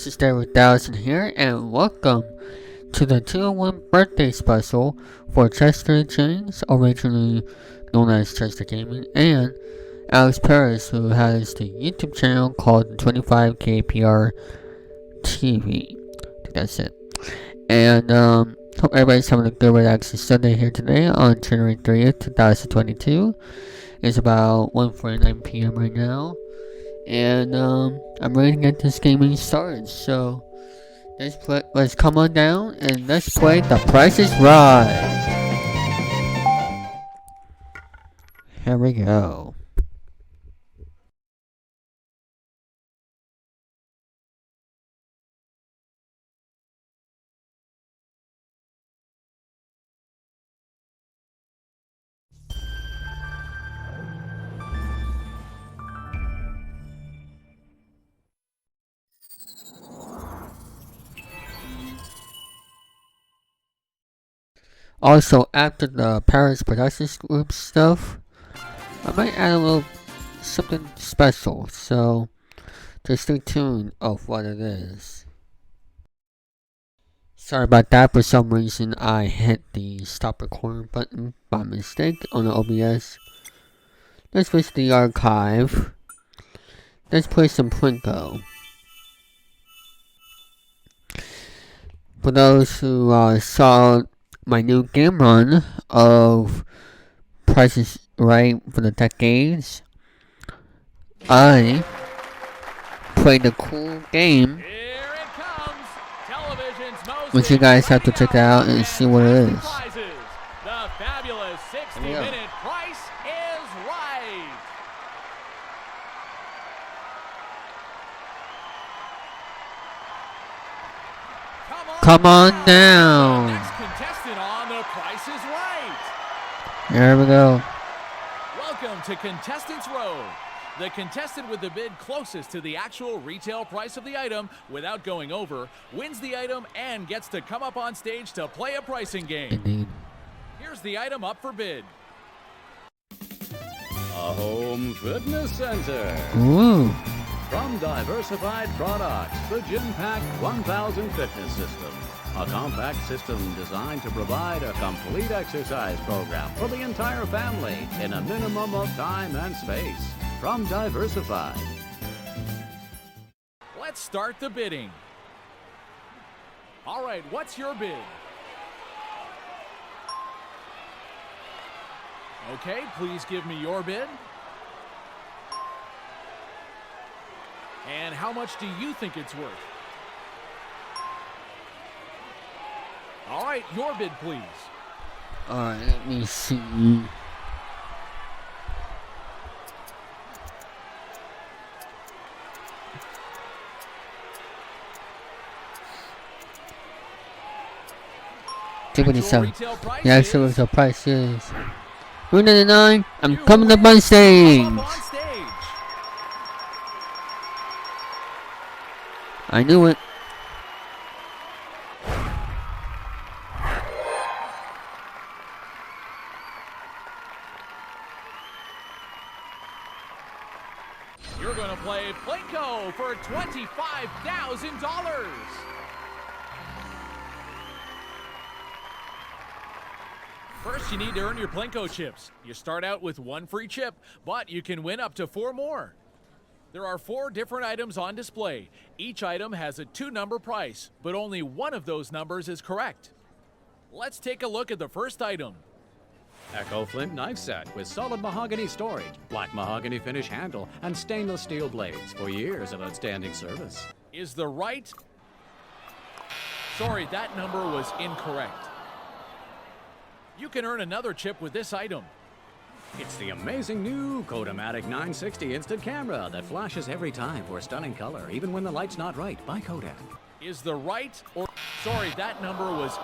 this is David Dawson here, and welcome to the 201 birthday special for Chester James, originally known as Chester Gaming, and Alex Perez, who has the YouTube channel called 25KPR TV. I think that's it. And hope everybody's having a good relaxing Sunday here today on January 30th, 2022. It's about 1:49 p.m. right now. And I'm ready to get this gaming started. So let's come on down and let's play The Price is Right. Here we go. Also, after the Paris Productions Group stuff, I might add a little something special, so just stay tuned of what it is. Sorry about that, for some reason I hit the stop recording button by mistake on the OBS. Let's visit the archive. Let's play some Plinko. For those who saw my new game run of Price is Right for the decades, I played a cool game, which you guys have to check it out and see what it is. The fabulous 60-minute Price is Right. Come on down. Next contestant on The Price is Right. There we go. Welcome to Contestants Row. The contestant with the bid closest to the actual retail price of the item without going over wins the item and gets to come up on stage to play a pricing game. Indeed. Here's the item up for bid. A home fitness center. Ooh. From Diversified Products, the Gym Pack 1000 Fitness System. A compact system designed to provide a complete exercise program for the entire family in a minimum of time and space. From Diversified. Let's start the bidding. All right, what's your bid? Okay, please give me your bid. And how much do you think it's worth? All right, your bid, please. Alright, let me see. Retail price The actual retail price is $3.99. I'm coming up on stage. I knew it. You're going to play Plinko for $25,000. First, you need to earn your Plinko chips. You start out with one free chip, but you can win up to 4 more. There are 4 different items on display. Each item has a 2-number price, but only one of those numbers is correct. Let's take a look at the first item. Echo Flint knife set with solid mahogany storage, black mahogany finish handle, and stainless steel blades for years of outstanding service. Is the right... Sorry, that number was incorrect. You can earn another chip with this item. It's the amazing new Kodamatic 960 instant camera that flashes every time for stunning color, even when the light's not right, by Kodak. Is the right or... Sorry, that number was...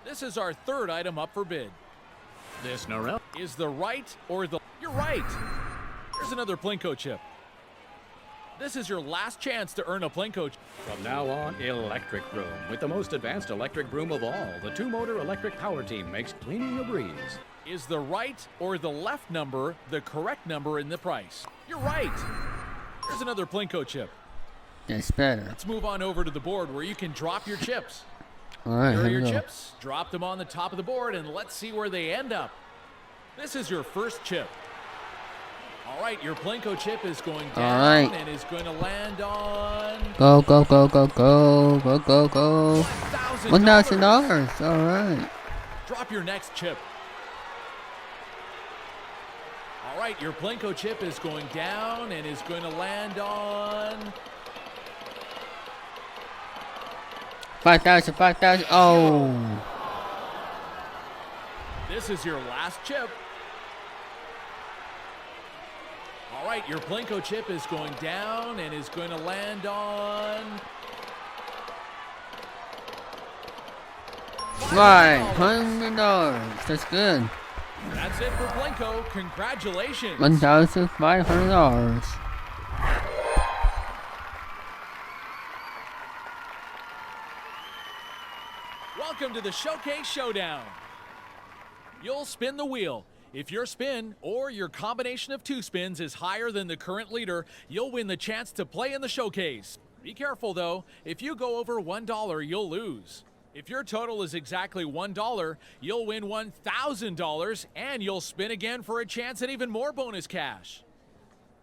This is our third item up for bid. This Norel Is the right or the... You're right. Here's another Plinko chip. This is your last chance to earn a Plinko chip. From now on, electric broom. With the most advanced electric broom of all, the 2-motor electric power team makes cleaning a breeze. Is the right or the left number the correct number in the price? You're right. Here's another Plinko chip. That's better. Let's move on over to the board where you can drop your chips. Alright, Here are here your we go. chips. Drop them on the top of the board and let's see where they end up. This is your first chip. All right, your Plinko chip is going down and is going to land on... Go, go, go, go, go, go, go, go. $1,000. $1,000. Alright. Drop your next chip. All right, your Plinko chip is going down and is going to land on... 5,000, 5,000. Oh. This is your last chip. All right, your Plinko chip is going down and is going to land on... $500. That's good. That's it for Plinko. Congratulations. $1,500. Welcome to the Showcase Showdown. You'll spin the wheel. If your spin or your combination of 2 spins is higher than the current leader, you'll win the chance to play in the showcase. Be careful though, if you go over $1, you'll lose. If your total is exactly $1, you'll win $1,000 and you'll spin again for a chance at even more bonus cash.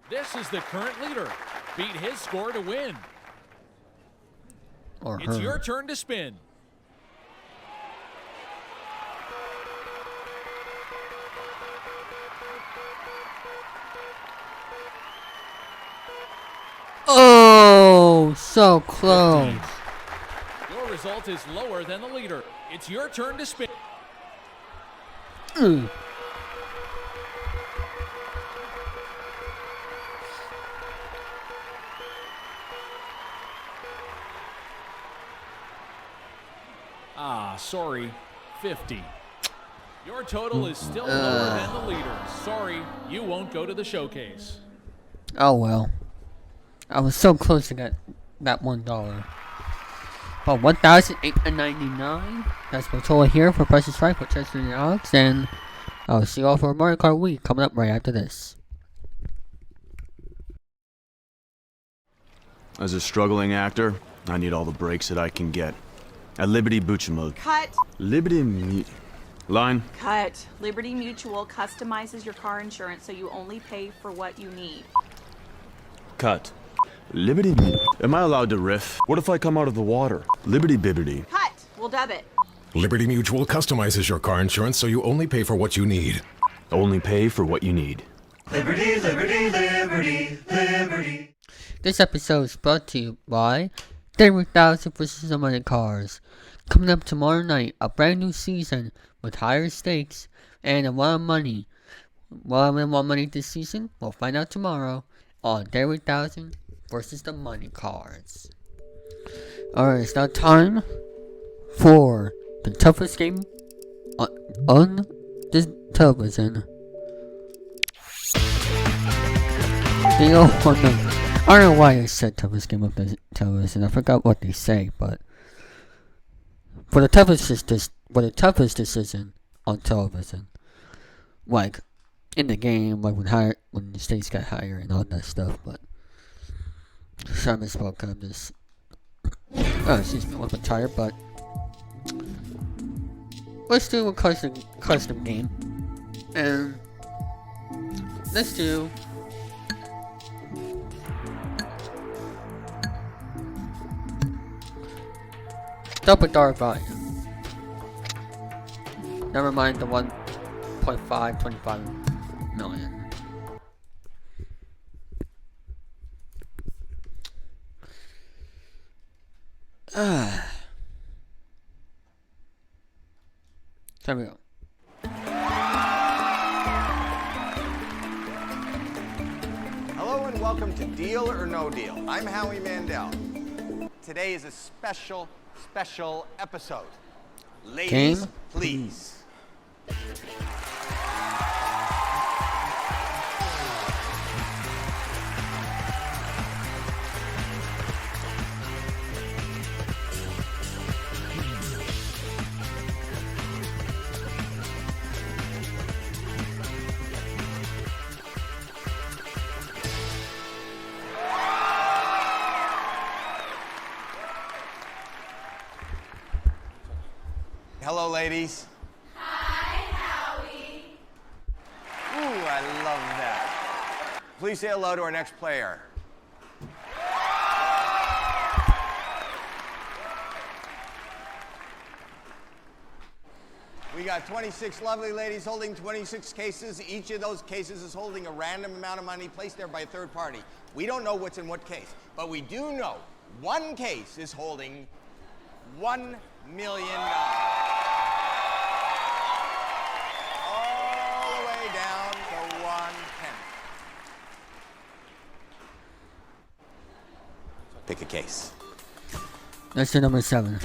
This is the current leader. Beat his score to win. Or It's her. your turn to spin. Oh, so close. Your result is lower than the leader. It's your turn to spin. Sorry, 50. Your total is still lower than the leader. Sorry, you won't go to the showcase. Oh well. I was so close to get that $1. But $1,899. That's my total here for Price is Right for Chester and Alex, and I'll see you all for Mario Kart Week coming up right after this. As a struggling actor, I need all the breaks that I can get. At Liberty Mutual. Cut. Line. Cut. Liberty Mutual customizes your car insurance so you only pay for what you need. Cut. Liberty. Am I allowed to riff? What if I come out of the water? Liberty Bibbity. Cut. We'll dub it. Liberty Mutual customizes your car insurance so you only pay for what you need. Only pay for what you need. Liberty, liberty, liberty, liberty. This episode is brought to you by 30,000 for so many cars. Coming up tomorrow night, a brand new season with higher stakes and a lot of money. Will I win more money this season? We'll find out tomorrow on 30,000 versus the money cards. Alright, it's now time for the toughest game on this television. I don't know why I said toughest game of the television. I forgot what they say, but for the toughest decision on television, like in the game, like when the stakes got higher and all that stuff. But sorry, I misspoke. I'm just excuse me, I'm a bit tired, but let's do a custom game, and let's do. Double dollar value. Never mind the 1.525 million. There we go. Hello and welcome to Deal or No Deal. I'm Howie Mandel. Today is a special episode. Ladies, Game? please. Hello, ladies. Hi, Howie. Ooh, I love that. Please say hello to our next player. We got 26 lovely ladies holding 26 cases. Each of those cases is holding a random amount of money placed there by a third party. We don't know what's in what case, but we do know one case is holding $1 million. All the way down to 1 penny. Pick a case. Let's do number 7.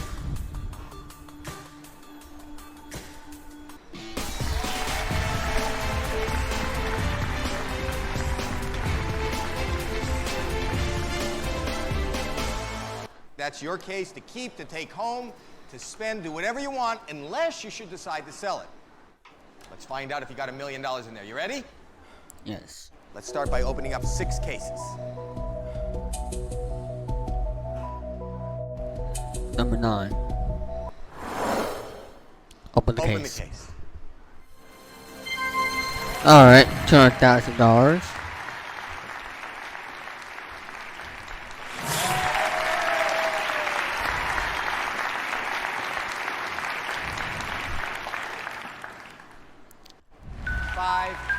That's your case to keep, to take home, to spend, do whatever you want, unless you should decide to sell it. Let's find out if you got $1 million in there. You ready? Yes. Let's start by opening up 6 cases. Number 9. Open the Open case. the case. Alright, $200,000.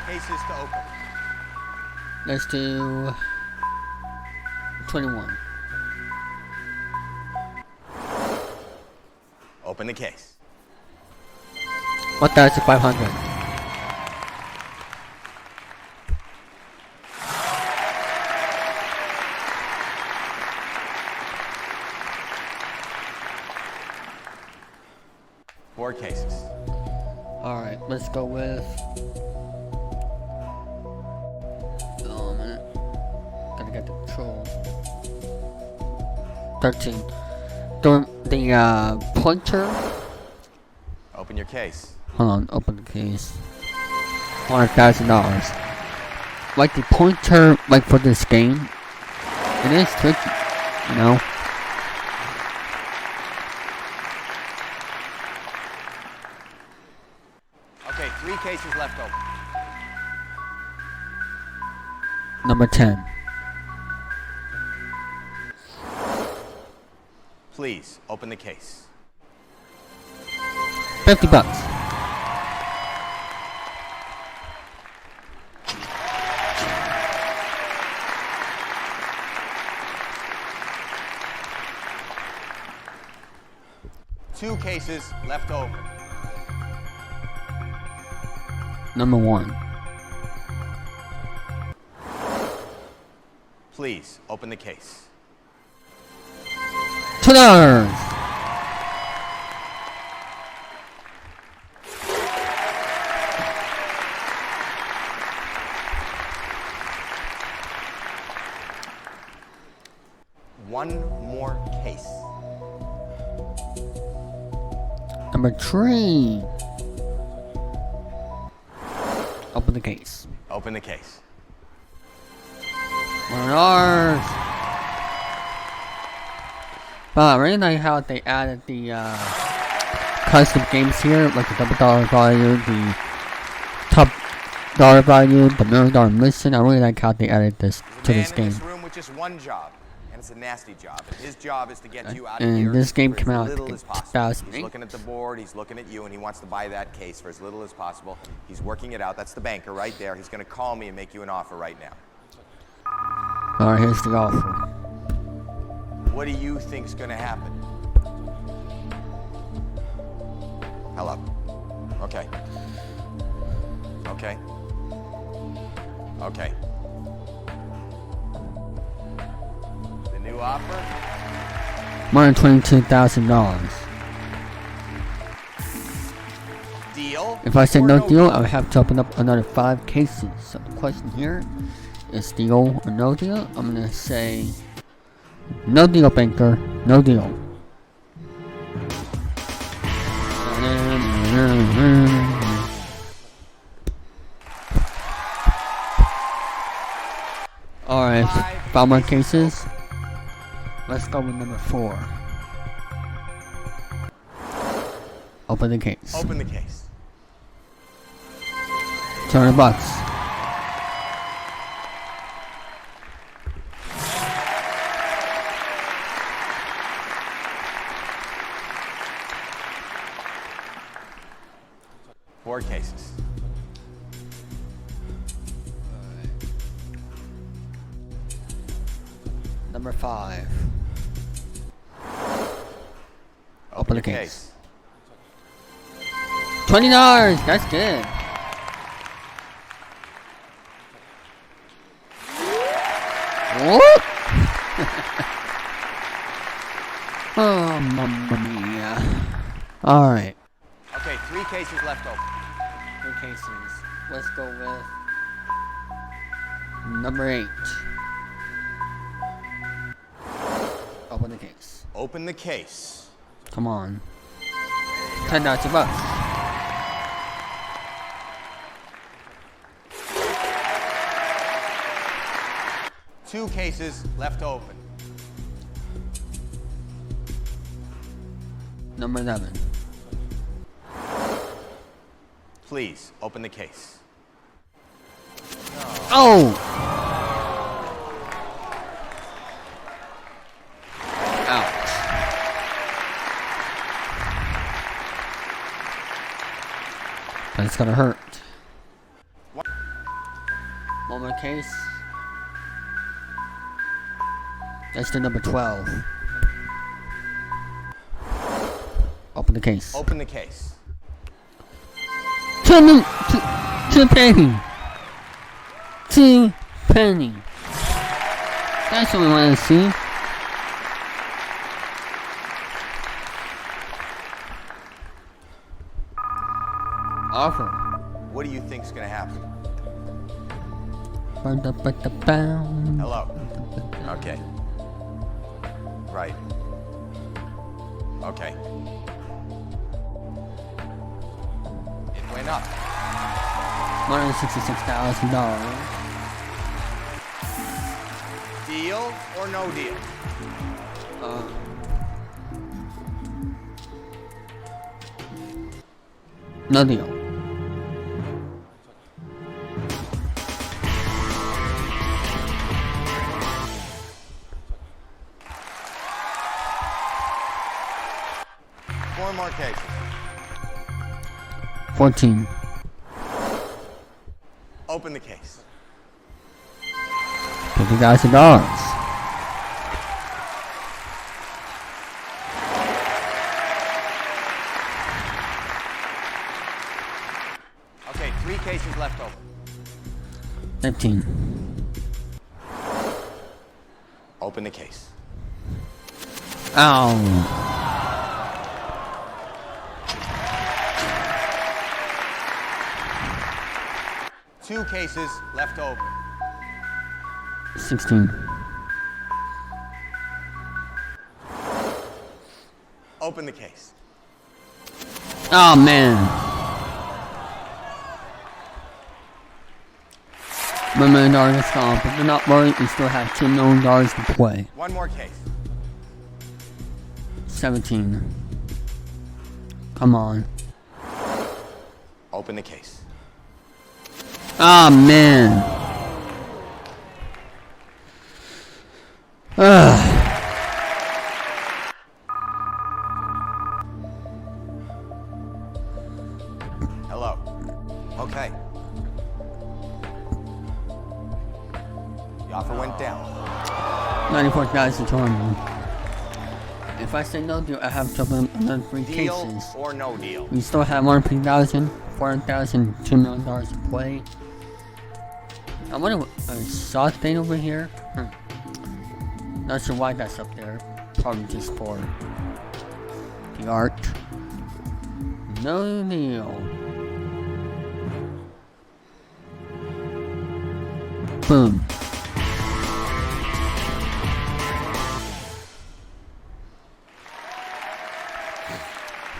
Cases to open. Let's do 21. Open the case. 1,500. Four cases. Alright, let's go with gotta get the control. 13. The pointer. Open your case. Hold on, open the case. $100,000. Like the pointer, like for this game, it is tricky, you know. Okay, 3 cases left open. Number 10. Please, open the case. $50. Two cases left open. Number 1. Please, open the case. $2. One more case. Number 3. Open the case. Open the case. $1. But I really like how they added the custom games here, like the double dollar value, the top dollar value, the $1 million mission. I really like how they added this to this game. There's a man in this room with just one job, and it's a nasty job. And his job is to get you out of And here this game for came as out little in as possible. 2008. He's looking at the board, he's looking at you, and he wants to buy that case for as little as possible. He's working it out. That's the banker right there. He's going to call me and make you an offer right now. Alright, here's the offer. What do you think's going to happen? Hello. Okay. Okay. Okay. The new offer? $122,000. Deal? If I say or no deal, I would have to open up another 5 cases. So the question here is deal or no deal? I'm gonna say no deal, banker. No deal. Alright, 5 more cases. Let's go with number 4. Open the case. Open the case. $200. Four cases. Number 5. Open the case. $20. That's good. Whoop. Oh, mamma mia. Alright. Okay, 3 cases left open. 3 cases. Let's go with number 8. Open the case. Open the case. Come on. $10,000. Two cases left open. Number 11. Please, open the case. Oh! Ouch. That's gonna hurt. One more case. That's the number 12. Open the case. Open the case. Two penny. 2 penny. That's what we want to see. Offer. What do you think's gonna happen? Ba-da-ba-da-bow. Hello. Okay. Right. Okay. It went up. $166,000. Deal or no deal? No deal. Four more cases. 14. Open the case. $50,000. Okay, 3 cases left open. 15. Open the case. Ow. Two cases left open. 16. Open the case. Oh man. $1 million is gone, but do not worry, we still have $2 million to play. One more case. 17. Come on. Open the case. Oh man. Ugh. Hello. Okay. The offer went down. 94,200. If I say no deal, I have to open another 3 Deal cases. or no deal? We still have 150,000, 400,000, $2 million to play. I wonder what saw thing over here. Not sure why that's up there. Probably just for the art. No deal. Boom.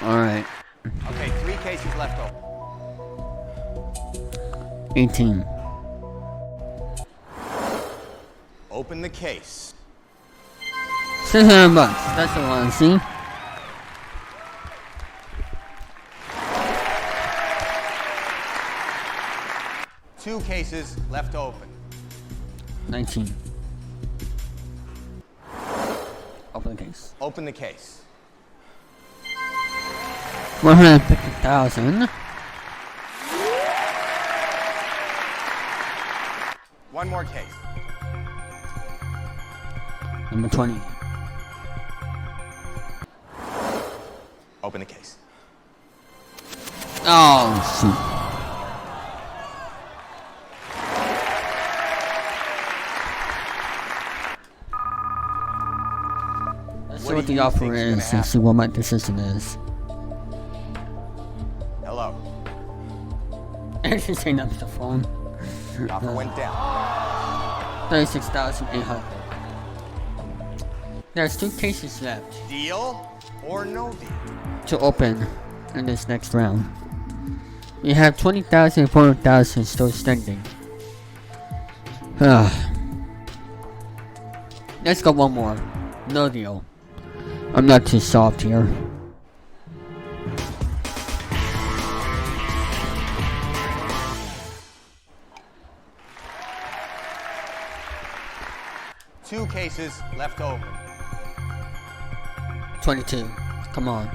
Alright. Okay, 3 cases left open. 18. Open the case. $600. That's what I want to see. cases left open. 19. Open the case. Open the case. 150,000. One more case. Number 20. Open the case. Oh, shoot. Let's see what the offer is and see what my decision is. Hello. I just hang up the phone. The offer went down. 36,800. There's 2 cases left Deal or no deal? to open in this next round. We have 20,000 and 400,000 still standing. Let's go one more. No deal. I'm not too soft here. Two cases left open. 22. Come on.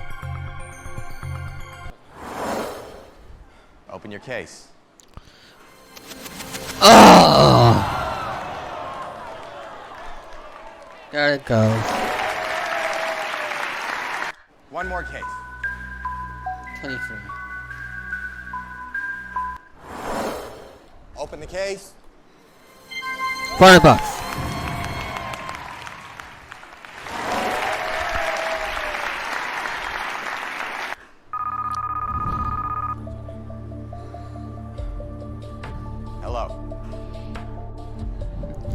Open your case. Oh! There it goes. One more case. 23. Open the case. $400. Hello.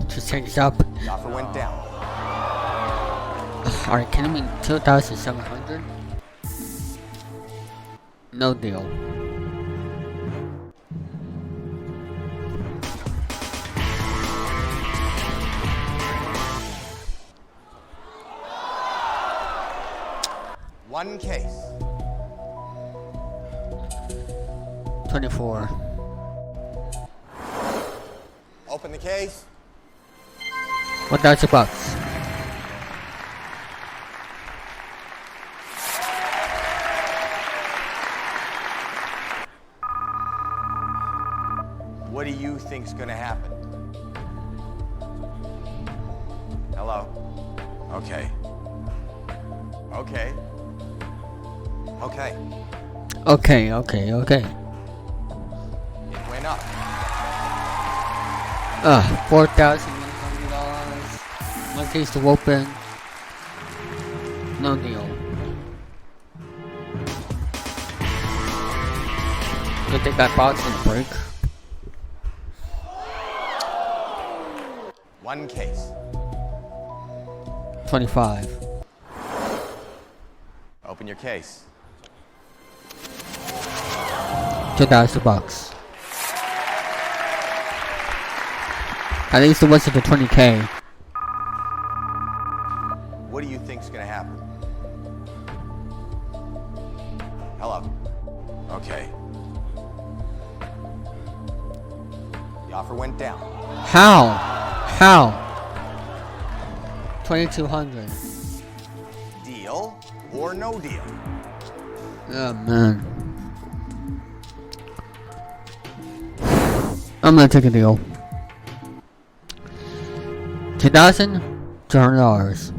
Just change up. The offer went down. Are you kidding me? 2,700? No deal. One case. 24. Open the case. $1,000. What do you think's gonna happen? Hello? Okay. Okay. Okay. Okay. It went up. $4,100. One case to open. No deal. Good thing that box didn't break. One case. 25. Open your case. $2,000. At least it wasn't the 20K. What do you think's gonna happen? Hello? Okay. The offer went down. How? 2,200. Deal or no deal? Oh man. I'm gonna take a deal. $2,200.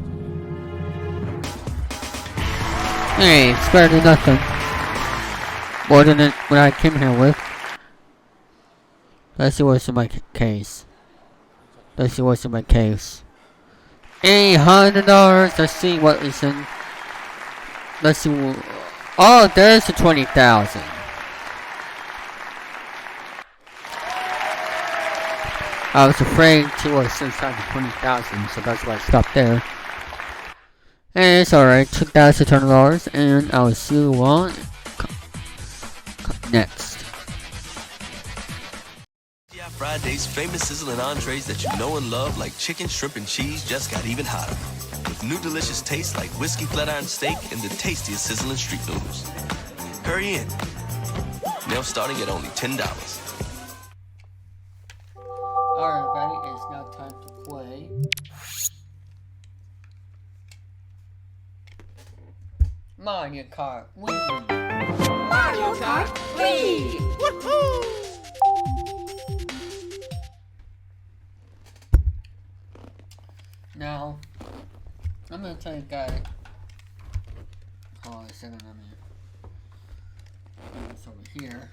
Hey, it's better than nothing. More than what I came here with. Let's see what's in my case. $800. Let's see what is in. Let's see. Oh, there's the 20,000. I was afraid to inside the 20,000, so that's why I stopped there. And it's alright, $2,200, and I will see you on next. Friday's famous sizzling entrees that you know and love, like chicken, shrimp, and cheese, just got even hotter. With new delicious tastes like whiskey flat iron steak and the tastiest sizzling street noodles. Hurry in. Now starting at only $10. Mario Kart Wii. Mario Kart Wii! Woohoo! Now, I'm gonna tell you guys. Hold on a second, let me put this over here.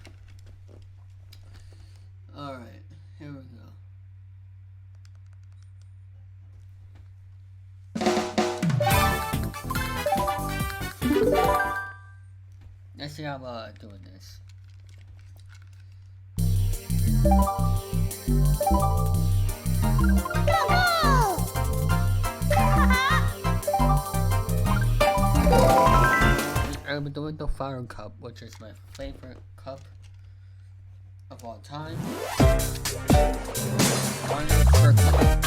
Alright, here we go. Let's see how I'm doing this. I'm doing the Fire Cup, which is my favorite cup of all time. Mario Circuit.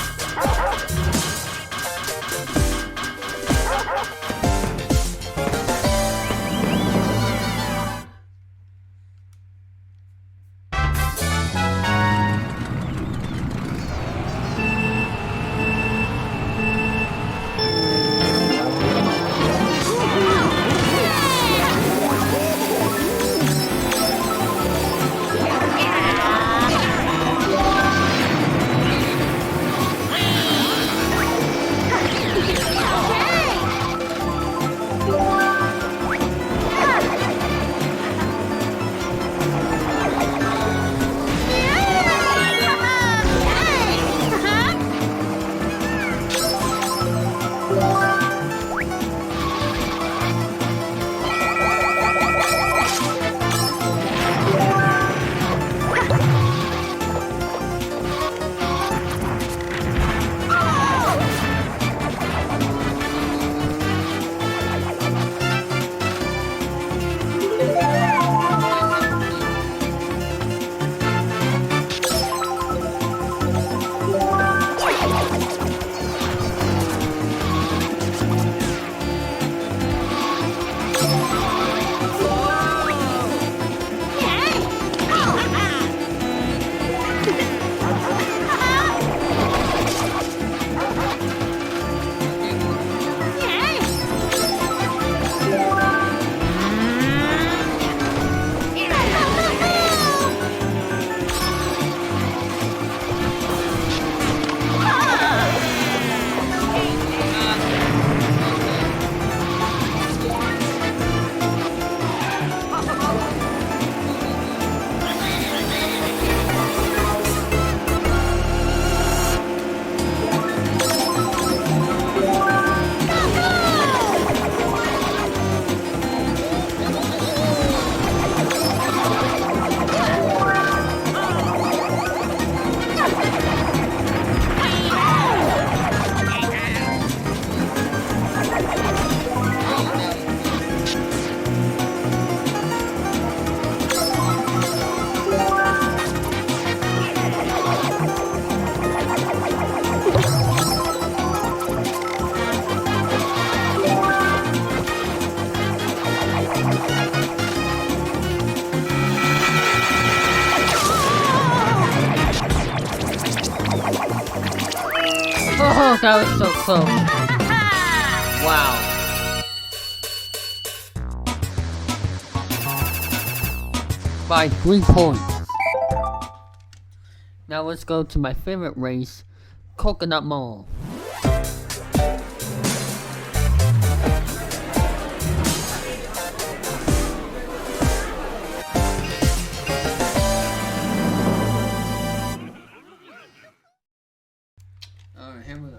Oh, that was so close. Wow. By 3 points. Now let's go to my favorite race, Coconut Mall. Alright, here we go.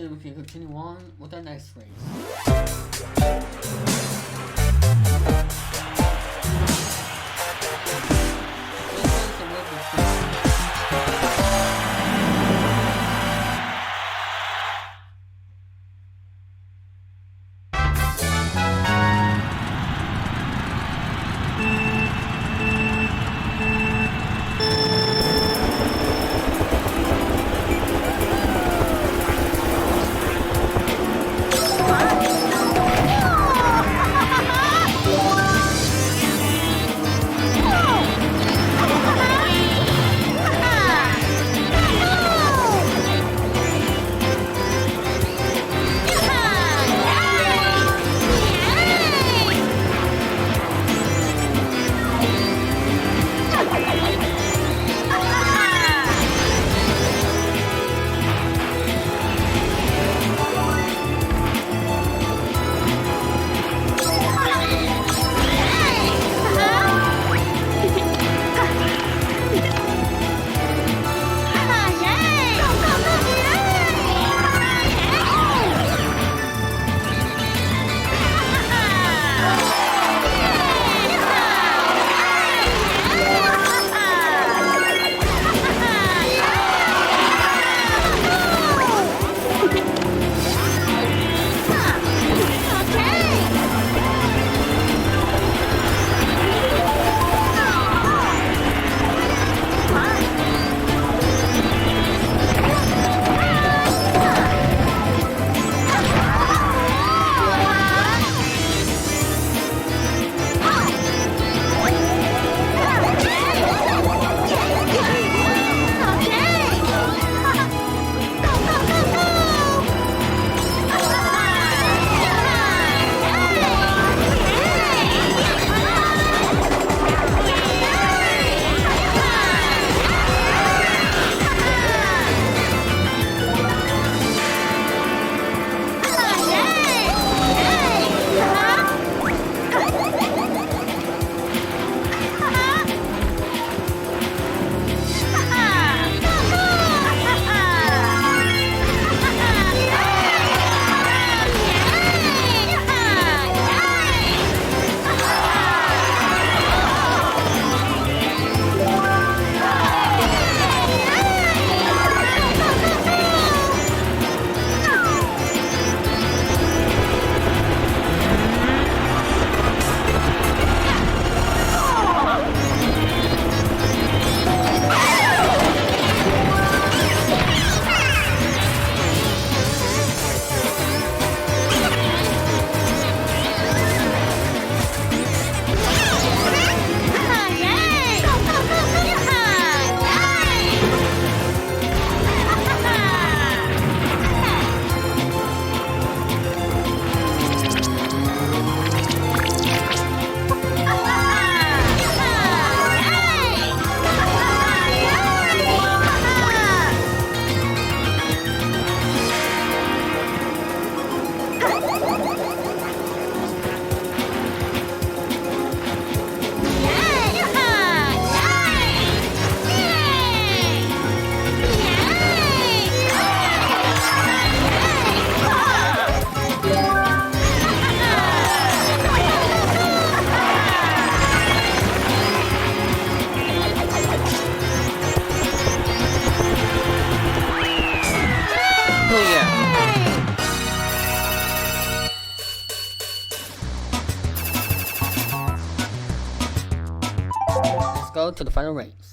hopefully we can continue on with our next race. Go to the final race.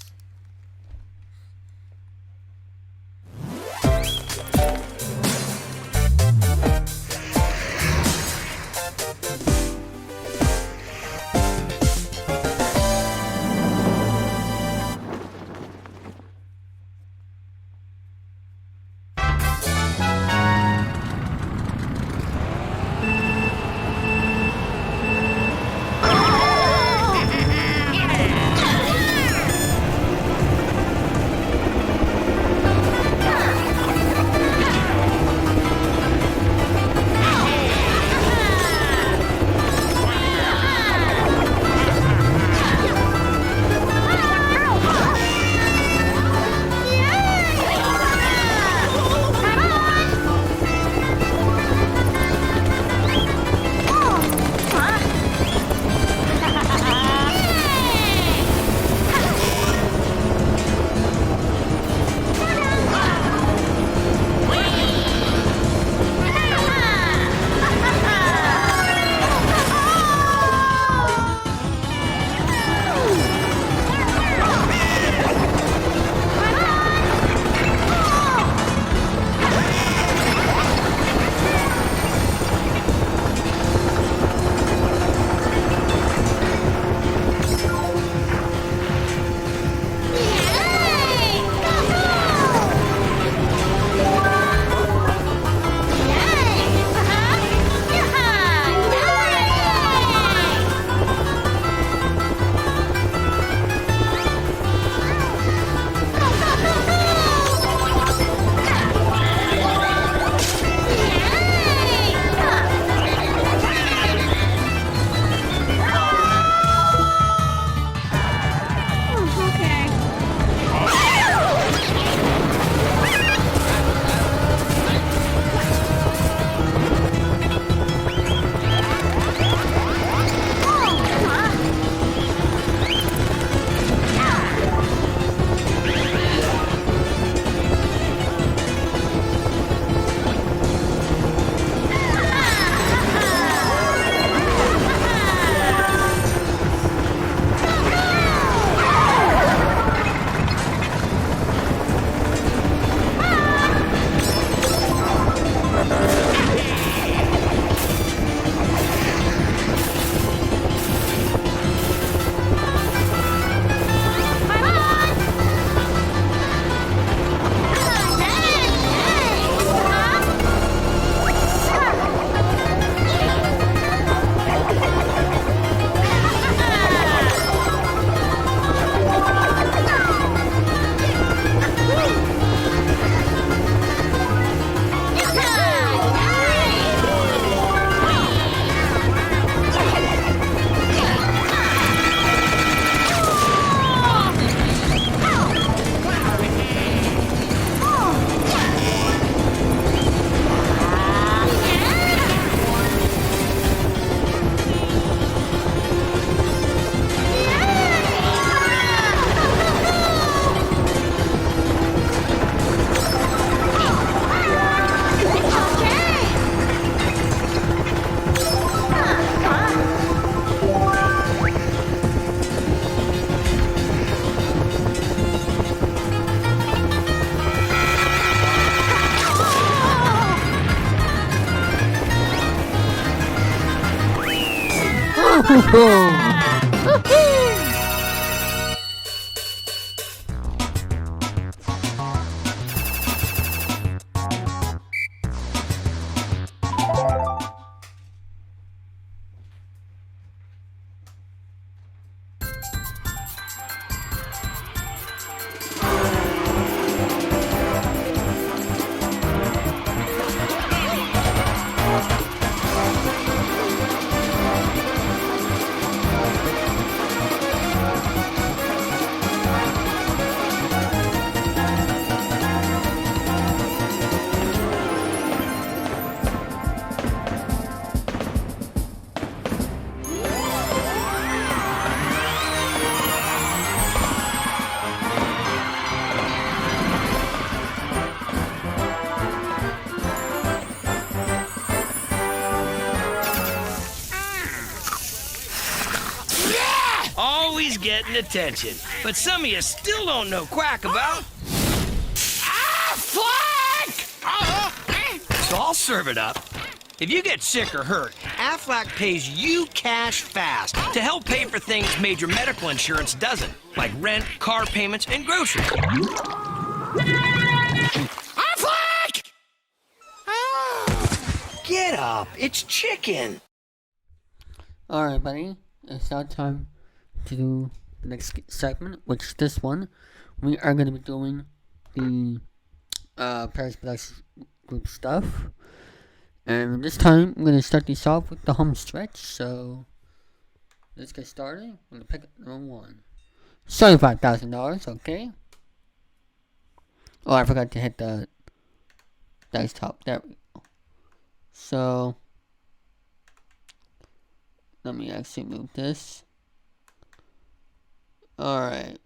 Always getting attention, but some of you still don't know quack about. So I'll serve it up. If you get sick or hurt, Aflac pays you cash fast to help pay for things major medical insurance doesn't, like rent, car payments, and groceries. Aflac! Get up, it's chicken. Alright, buddy. It's now time to do the next segment, which is this one. We are going to be doing the Paris Production Group stuff. And this time, I'm going to start this off with the home stretch. So, let's get started. I'm going to pick up number 1. $75,000, okay. Oh, I forgot to hit the desktop. There we go. So, let me actually move this. Alright.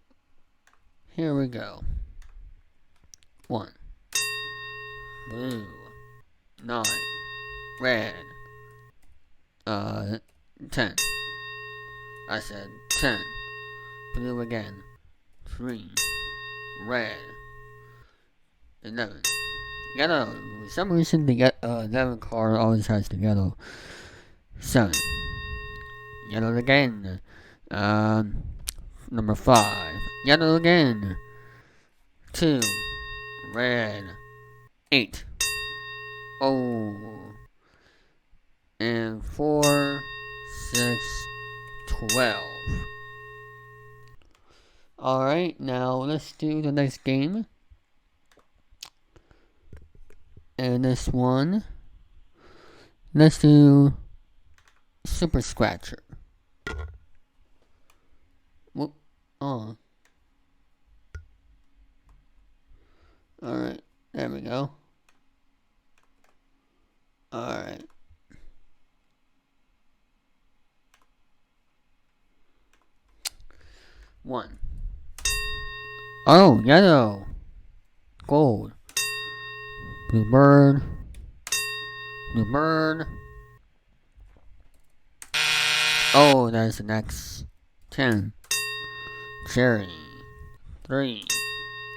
Here we go. 1. Blue. 9. Red. 10. I said 10. Blue again. 3. Red. 11. Yellow. For some reason the 11 card always has the yellow. 7. Yellow again. Number 5. Yellow again. 2. Red. 8. Oh. And 4, 6, 12. Alright, now let's do the next game. And this one, let's do Super Scratcher. Whoop. Oh. Alright, there we go. Alright. One. Oh, yellow. Gold. Blue bird. Blue bird. Oh, that's the next. 10. Cherry. 3.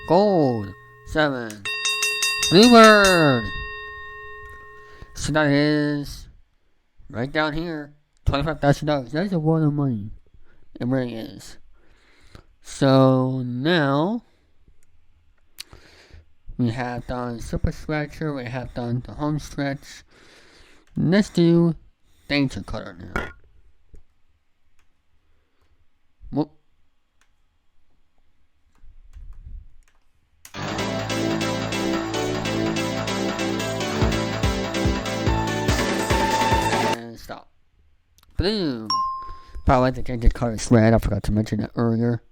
Gold. 7. Blue bird. So that is right down here. $25,000. That's a lot of money. It really is. So now we have done Super Scratcher, we have done the home stretch. Let's do Danger Cutter now. Whoop. And stop. Blue. Probably like the Danger Cutter is red. I forgot to mention that earlier.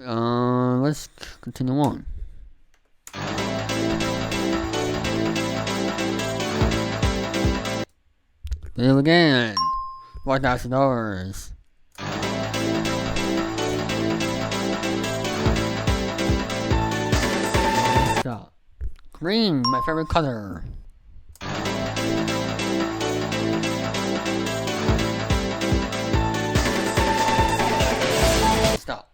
Let's continue on. Blue again. $1,000. Stop. Green, my favorite color. Stop.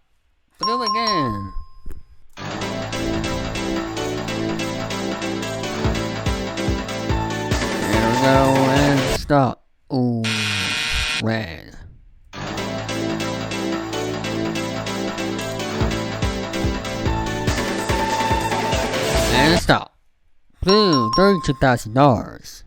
Blue again. There we go, and stop. Ooh, red. $32,000.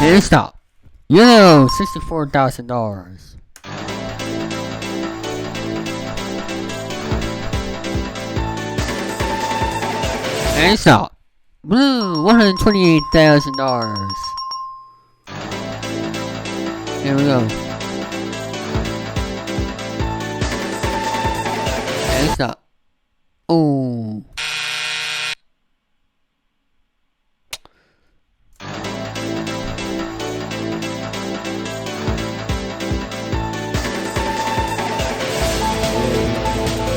And stop. Yo, $64,000. And stop. Blue, $128,000. Here we go. And stop. Oh.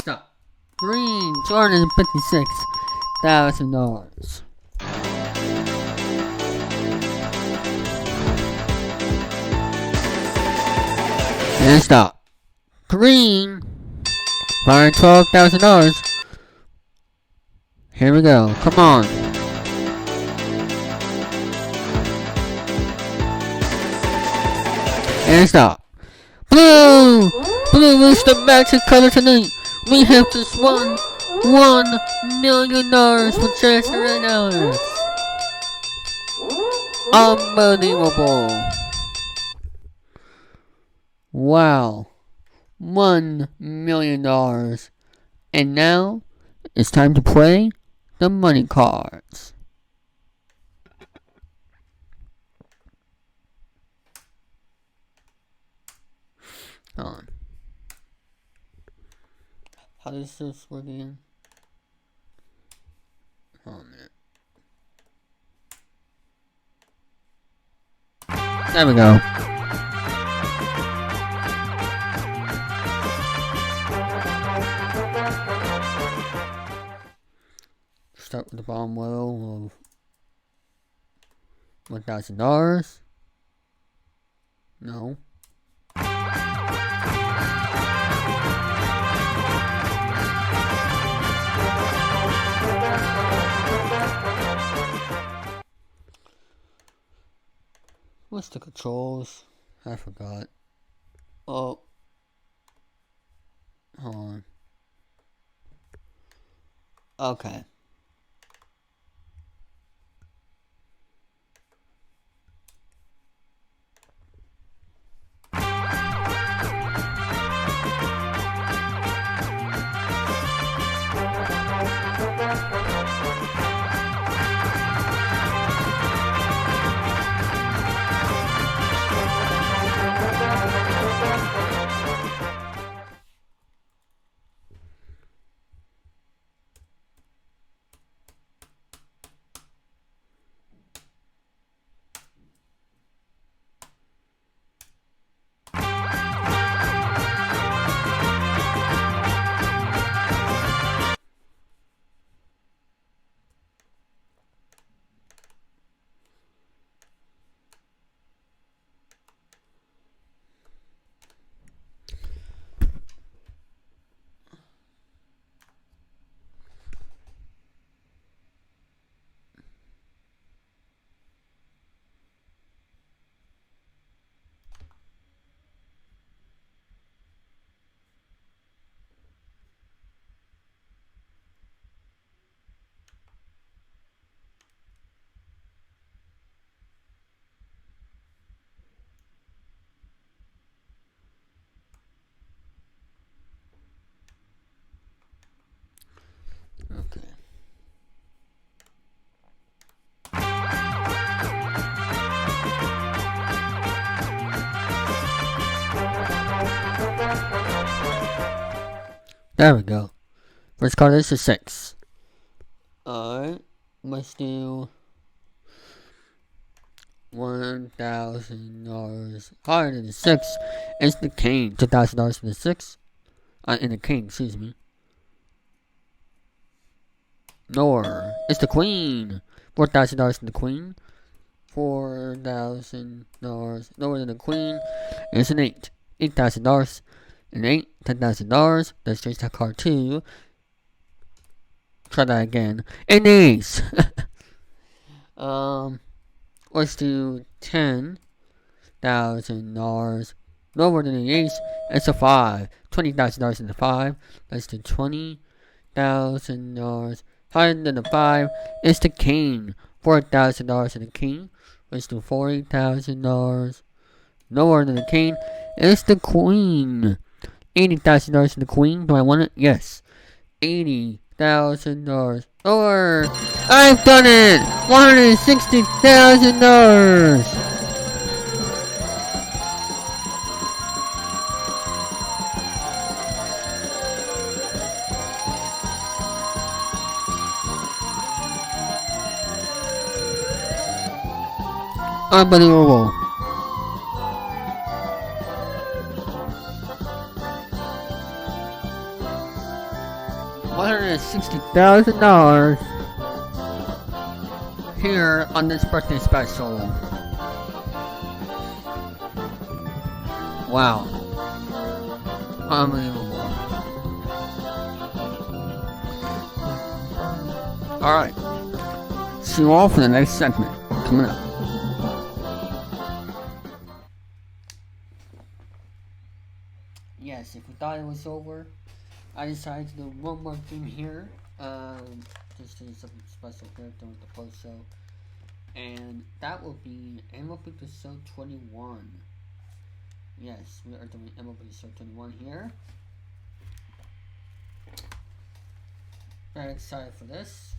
Stop. Green, $256,000. And stop. Green, $112,000. Here we go. Come on. And stop. Blue! Blue is the magic color tonight. We have just won $1 million for Chester and Alex. Unbelievable. Wow. $1 million. And now it's time to play the money cards. Hold on. How does this work again? Hold on a minute. There we go. Start with the bottom row of $1,000. No. What's the controls? I forgot. Oh. Hold on. Okay. Okay. There we go. First card is a 6. Alright. Let's do $1,000 higher than the 6. It's the king. $2,000 for the 6. In the king, excuse me. Nor. It's the queen. $4,000 for the queen. $4,000 lower than the queen. It's an 8. $8,000. An 8. $10,000. Let's change that card too. Try that again. An ace. Let's do $10,000 Lower than the ace, it's a 5. $20,000 in the 5. Less than $20,000. Higher than the 5 is the king. $4,000 in the king. Less than $40,000. Lower than the king is the queen. $80,000 in the queen. Do I want it? Yes. $80,000. Lower. I've done it! $160,000. Unbelievable. $160,000 here on this birthday special. Wow. Unbelievable. Alright. See you all for the next segment coming up. Yes, if you thought it was over, I decided to do one more thing here. Just do something special here during the post show. And that will be MLB The Show 21. Yes, we are doing MLB The Show 21 here. Very excited for this.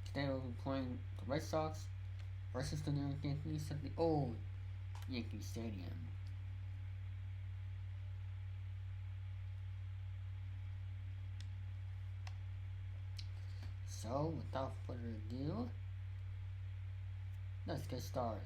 Today we'll be playing the Red Sox versus the New York Yankees at the old Yankee Stadium. So, without further ado, let's get started.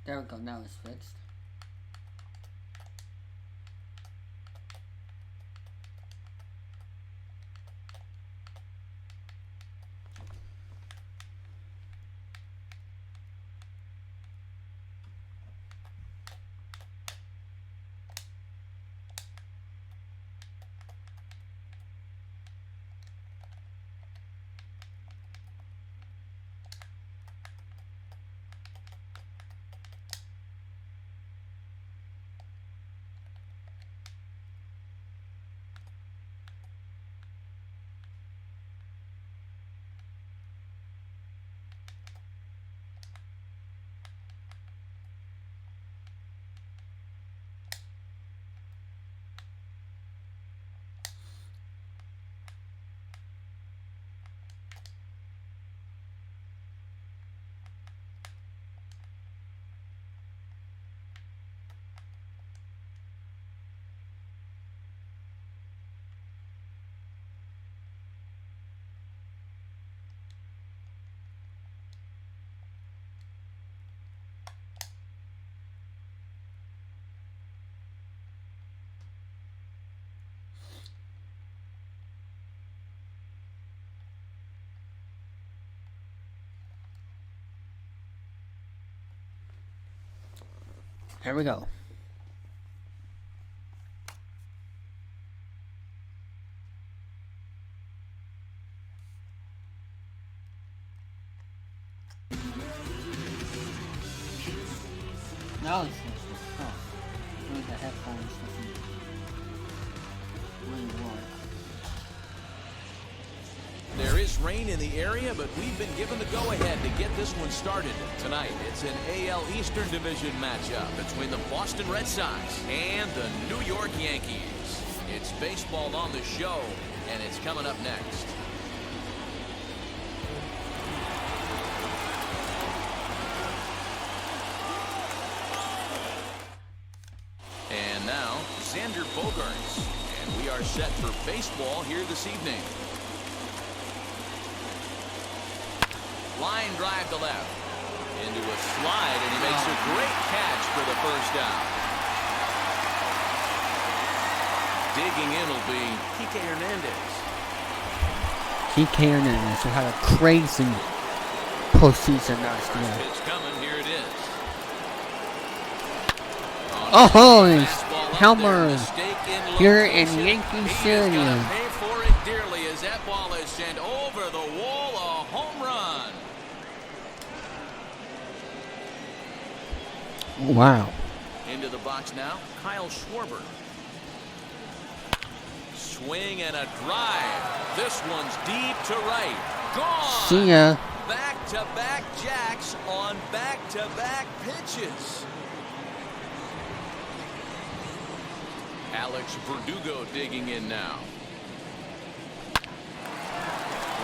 There we go, now it's fixed. Here we go. Now it's oh, really the headphones doesn't really work. There is There's rain in the area, but we've been given the go-ahead to get this one started. Tonight, it's an AL Eastern Division matchup between the Boston Red Sox and the New York Yankees. It's baseball on the show, and it's coming up next. And now, Xander Bogaerts. And we are set for baseball here this evening. Line drive to left. Into a slide, and he makes a great catch for the first down. Digging in will be Kike Hernandez. Kike Hernandez, who had a crazy postseason last year. Pitch coming, here it is. Oh, it's Helmer here in Yankee Stadium. Pay for it dearly as that ball is sent over the wall, a home run. Wow. Into the box now, Kyle Schwarber. Swing and a drive. This one's deep to right. Gone. See ya. Back-to-back jacks on back-to-back pitches. Alex Verdugo digging in now.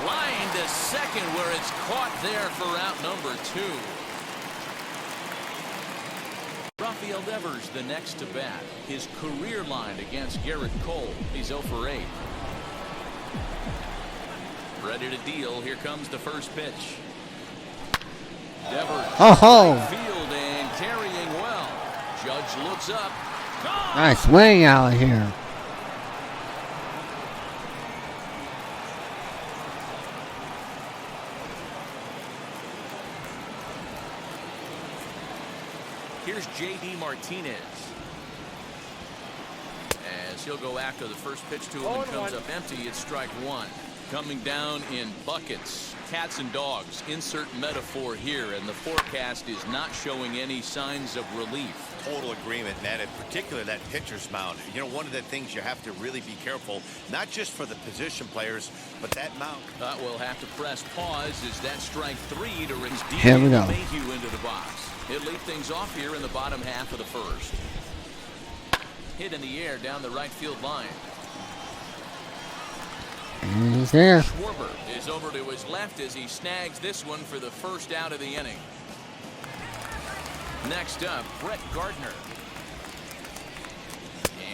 Line to second where it's caught there for out number 2. Rafael Devers the next to bat. His career line against Garrett Cole. He's 0 for 8. Ready to deal. Here comes the first pitch. Devers. Field and carrying well. Judge looks up. Gone. Nice way out here. Here's J.D. Martinez. As he'll go after the first pitch to him and comes up empty, it's strike 1. Coming down in buckets, cats and dogs. Insert metaphor here, and the forecast is not showing any signs of relief. Total agreement, Ned. In particular, that pitcher's mound. You know, one of the things you have to really be careful, not just for the position players, but that mound. We'll have to press pause as that strike 3 to rinse deep Here we go. Mayhew into the box. He'll lead things off here in the bottom half of the first. Hit in the air down the right field line. And he's there. Schwarber is over to his left as he snags this one for the first out of the inning. Next up, Brett Gardner.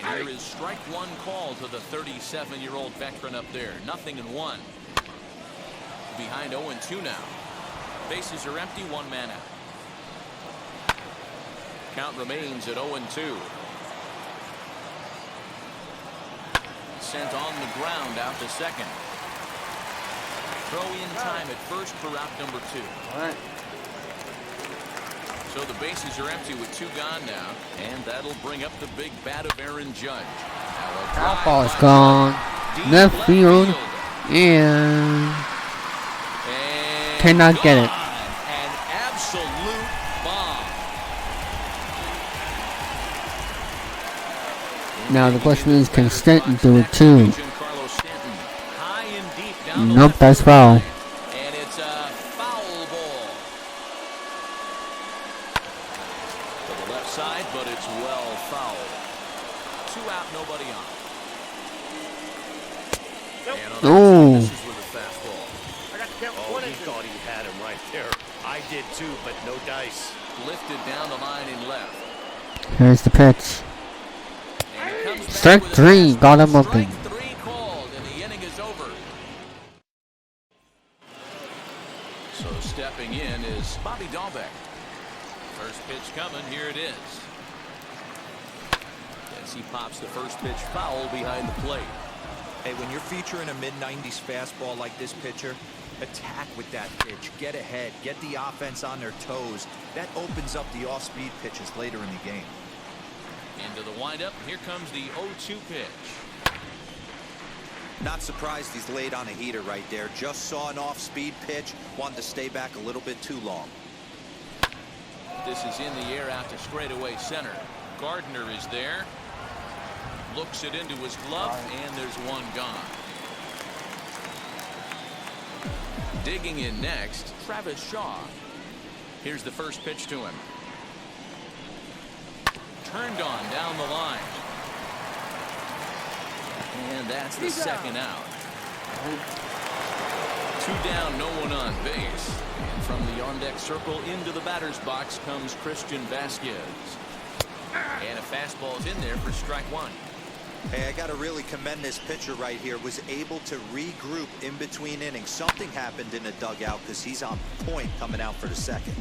And here is strike 1 call to the 37-year-old veteran up there. 0-1. Behind 0-2 now. Bases are empty, 1 man out. Count remains at 0-2. Sent on the ground out to second. Throw in time at first for out number 2. All right. So the bases are empty with 2 gone now, and that'll bring up the big bat of Aaron Judge. That ball is gone. Left field. And cannot get it. An absolute bomb. Now the question is, can Stanton do it too? Nope, that's foul. And it's a foul ball. To the left side, but it's well fouled. 2 out, nobody on. Oh. This is with a fastball. He thought he had him right there. I did too, but no dice. Lifted down the line in left. Here's the pitch. Strike 3, got him open. Strike 3 called, and the inning is over. So stepping in is Bobby Dahlbeck. First pitch coming, here it is. As he pops the first pitch foul behind the plate. Hey, when you're featuring a mid-90s fastball like this pitcher, attack with that pitch. Get ahead. Get the offense on their toes. That opens up the off-speed pitches later in the game. Into the windup. Here comes the 0-2 pitch. Not surprised he's laid on a heater right there. Just saw an off-speed pitch. Wanted to stay back a little bit too long. This is in the air out to straightaway center. Gardner is there. Looks it into his glove, and there's one gone. Digging in next, Travis Shaw. Here's the first pitch to him. Turned on down the line. And that's the second out. 2 down, no one on base. And from the on-deck circle into the batter's box comes Christian Vasquez. And a fastball's in there for strike 1. Hey, I got to really commend this pitcher right here. Was able to regroup in between innings. Something happened in the dugout because he's on point coming out for the second.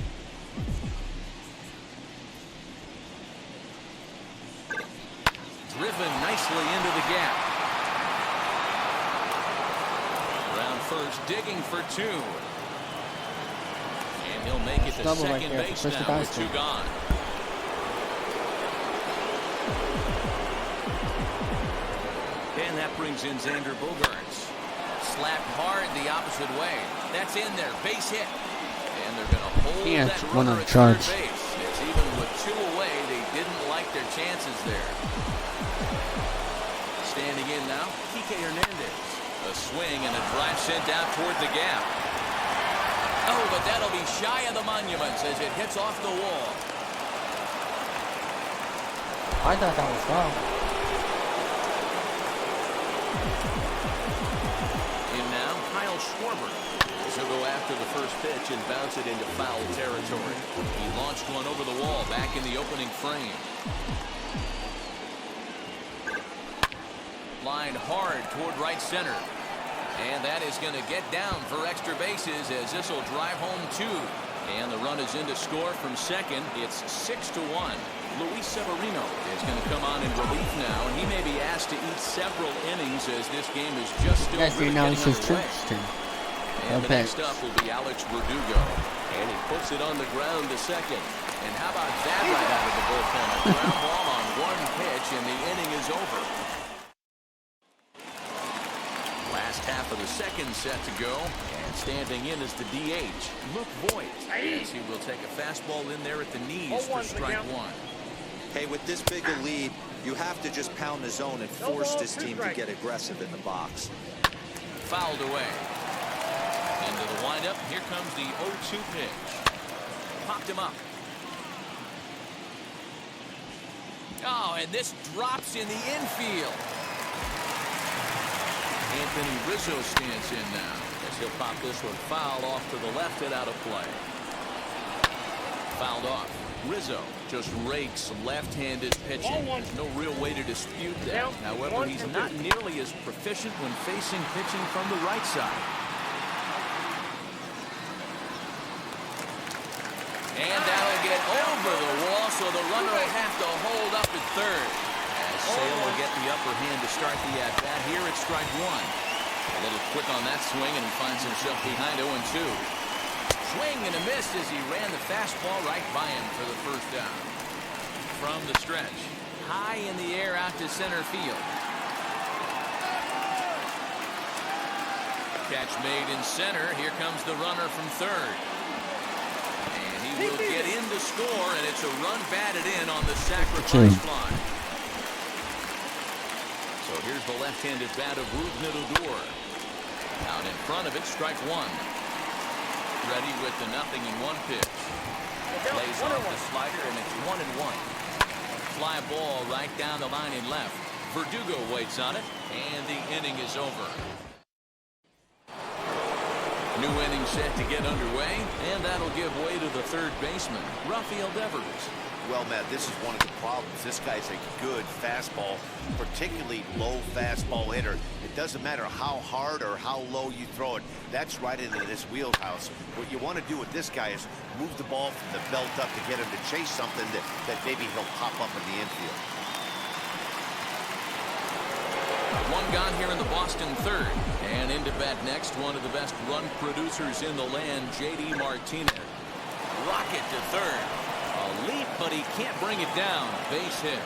Driven nicely into the gap. Around first, digging for 2. And he'll make it to second base now with 2 gone. And that brings in Xander Bogaerts. Slapped hard the opposite way. That's in there. Base hit. And they're going to hold that runner at third base. It's even with 2 away. They didn't like their chances there. Standing in now, Kike Hernandez. A swing and a drive sent out toward the gap. Oh, but that'll be shy of the monuments as it hits off the wall. I thought that was wrong. In now, Kyle Schwarber. He'll go after the first pitch and bounce it into foul territory. He launched one over the wall back in the opening frame. Lined hard toward right center. And that is going to get down for extra bases as this will drive home 2. And the run is in to score from second. It's 6-1. Luis Severino is going to come on in relief now, and he may be asked to eat several innings as this game is just still really getting underway. And the next up will be Alex Verdugo. And he puts it on the ground to second. And how about that right out of the bullpen? A ground ball on 1 pitch, and the inning is over. Last half of the second set to go. And standing in is the DH, Luke Voigt. As he will take a fastball in there at the knees for strike 1. Hey, with this big a lead, you have to just pound the zone and force this team to get aggressive in the box. Fouled away. Into the windup. Here comes the 0-2 pitch. Popped him up. Oh, and this drops in the infield. Anthony Rizzo stands in now as he'll pop this one foul off to the left and out of play. Fouled off. Rizzo just rakes left-handed pitching. There's no real way to dispute that. However, he's not nearly as proficient when facing pitching from the right side. And that'll get over the wall, so the runner will have to hold up at third. As Sale will get the upper hand to start the at-bat here at strike 1. A little quick on that swing, and he finds himself behind 0-2. Swing and a miss as he ran the fastball right by him for the first down. From the stretch, high in the air out to center field. Catch made in center. Here comes the runner from third. And he will get in to score, and it's a run batted in on the sacrifice fly. So here's the left-handed bat of Rougned Odor. Out in front of it, strike 1. Ready with the 0-1 pitch. Lays off the slider, and it's 1-1. Fly ball right down the line in left. Verdugo waits on it, and the inning is over. New inning set to get underway, and that'll give way to the third baseman, Rafael Devers. Well, Matt, this is one of the problems. This guy's a good fastball, particularly low fastball hitter. It doesn't matter how hard or how low you throw it. That's right into this wheelhouse. What you want to do with this guy is move the ball from the belt up to get him to chase something that maybe he'll pop up in the infield. 1 gone here in the Boston third. And into bat next, one of the best run producers in the land, J.D. Martinez. Rocket to third. A leap, but he can't bring it down. Base hit.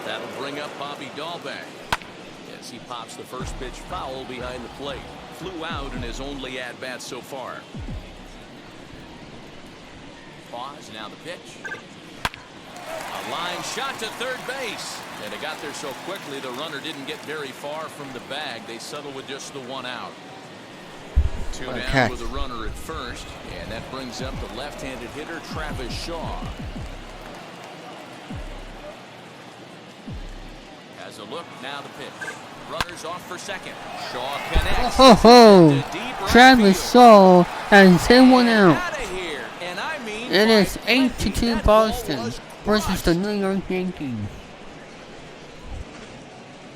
That'll bring up Bobby Dahlbeck as he pops the first pitch foul behind the plate. Flew out in his only at-bat so far. Pause, now the pitch. A line shot to third base. And it got there so quickly the runner didn't get very far from the bag. They settled with just the one out. Two down with a runner at first. And that brings up the left-handed hitter Travis Shaw. Has a look, now the pitch. Runners off for second. Shaw connects. Oh, Travis Shaw has hit one out. It is 8-2 Boston versus the New York Yankees.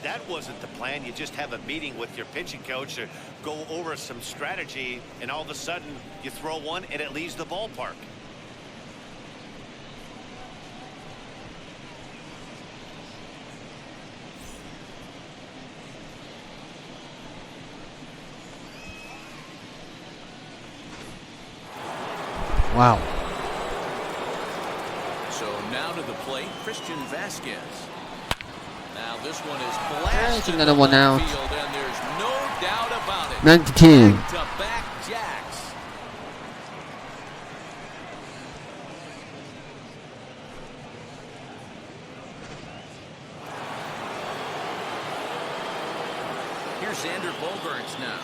That wasn't the plan. You just have a meeting with your pitching coach to go over some strategy, and all of a sudden you throw one and it leaves the ballpark. Wow. So now to the plate, Christian Vasquez. Now this one is blasted. Another one out. Field, and there's no doubt about it. 92. Back-to-back jacks. Here's Xander Bogaerts now.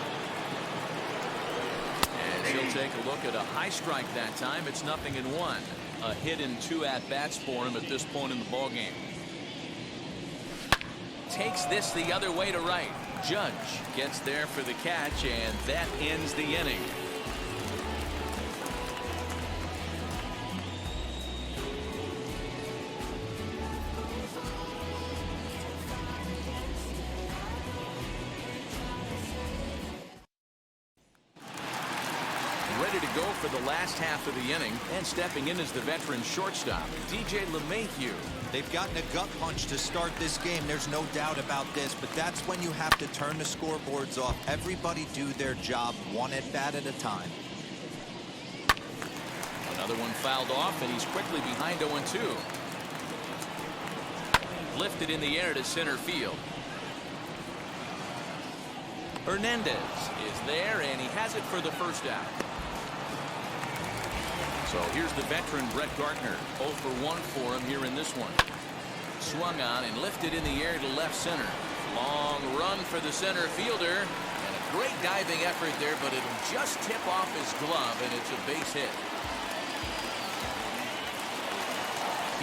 And he'll take a look at a high strike that time. It's 0-1. A hit in 2 at-bats for him at this point in the ballgame. Takes this the other way to right. Judge gets there for the catch, and that ends the inning. Ready to go for the last half of the inning, and stepping in as the veteran shortstop, DJ LeMahieu. They've gotten a gut punch to start this game. There's no doubt about this, but that's when you have to turn the scoreboards off. Everybody do their job one at bat at a time. Another one fouled off, and he's quickly behind 0-2. Lifted in the air to center field. Hernandez is there, and he has it for the first out. So here's the veteran Brett Gardner. 0 for 1 for him here in this one. Swung on and lifted in the air to left center. Long run for the center fielder. And a great diving effort there, but it'll just tip off his glove, and it's a base hit.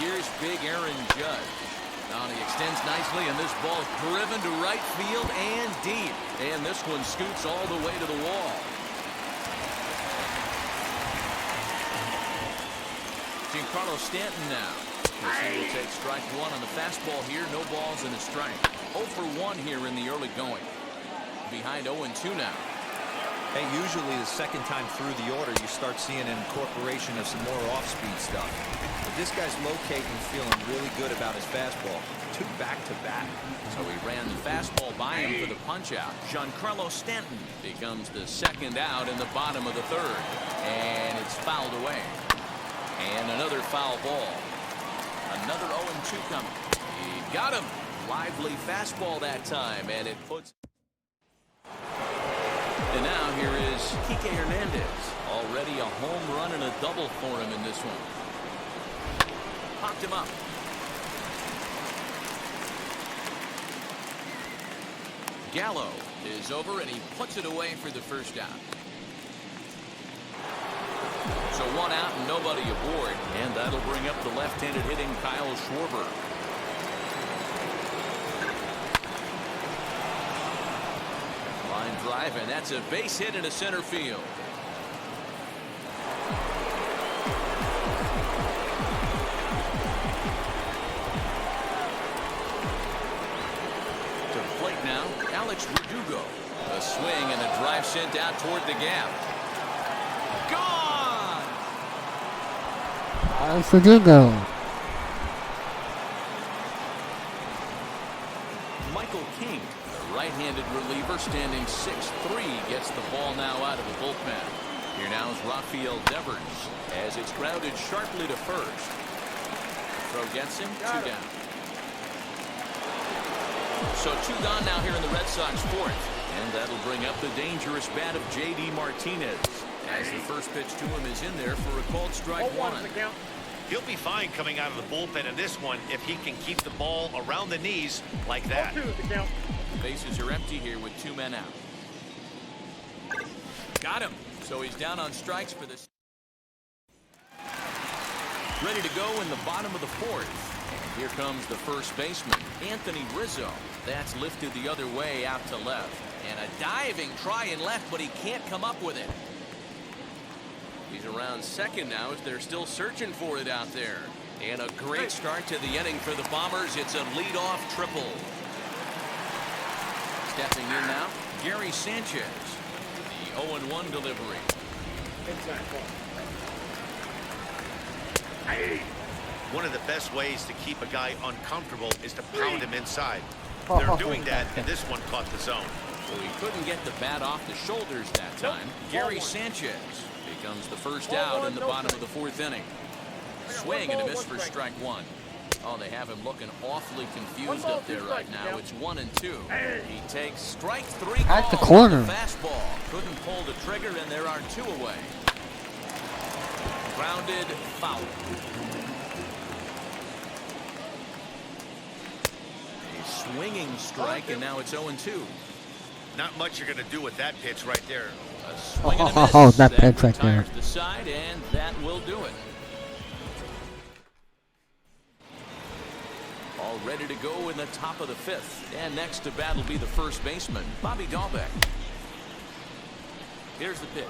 Here's big Aaron Judge. Now he extends nicely, and this ball driven to right field and deep. And this one scoots all the way to the wall. Giancarlo Stanton now. He will take strike one on the fastball here. No balls and a strike. 0 for 1 here in the early going. Behind 0-2 now. Hey, usually the second time through the order, you start seeing an incorporation of some more off-speed stuff. But this guy's locating, feeling really good about his fastball. 2 back-to-back. So he ran the fastball by him for the punch-out. Giancarlo Stanton becomes the second out in the bottom of the third. And it's fouled away. And another foul ball. Another 0-2 coming. He got him. Lively fastball that time, and it puts. And now here is Kike Hernandez. Already a home run and a double for him in this one. Popped him up. Gallo is over, and he puts it away for the first out. So 1 out and nobody aboard, and that'll bring up the left-handed hitting Kyle Schwarber. Line drive, and that's a base hit into center field. To the plate now, Alex Verdugo. A swing and a drive sent out toward the gap. Gone! Alex Verdugo. Michael King, the right-handed reliever, standing 6'3", gets the ball now out of the bullpen. Here now is Rafael Devers as it's grounded sharply to first. Throw gets him, 2 down. So 2 gone now here in the Red Sox fourth. And that'll bring up the dangerous bat of J.D. Martinez. As the first pitch to him is in there for a called strike 1. He'll be fine coming out of the bullpen in this one if he can keep the ball around the knees like that. Bases are empty here with 2 men out. Got him. So he's down on strikes for this. Ready to go in the bottom of the 4th. And here comes the first baseman, Anthony Rizzo. That's lifted the other way out to left. And a diving try in left, but he can't come up with it. He's around second now as they're still searching for it out there. And a great start to the inning for the Bombers. It's a leadoff triple. Stepping in now, Gary Sanchez. The 0-1 delivery. One of the best ways to keep a guy uncomfortable is to pound him inside. They're doing that, and this one caught the zone. So he couldn't get the bat off the shoulders that time. Gary Sanchez becomes the first out in the bottom of the 4th inning. Swing and a miss for strike 1. Oh, they have him looking awfully confused up there right now. It's 1-2. He takes strike 3 at the corner. Fastball. Couldn't pull the trigger, and there are 2 away. Grounded foul. A swinging strike, and now it's 0-2. Not much you're going to do with that pitch right there. A swing and a miss. That pitch right there. The side, and that will do it. All ready to go in the top of the 5th. And next to bat will be the first baseman, Bobby Dahlbeck. Here's the pitch.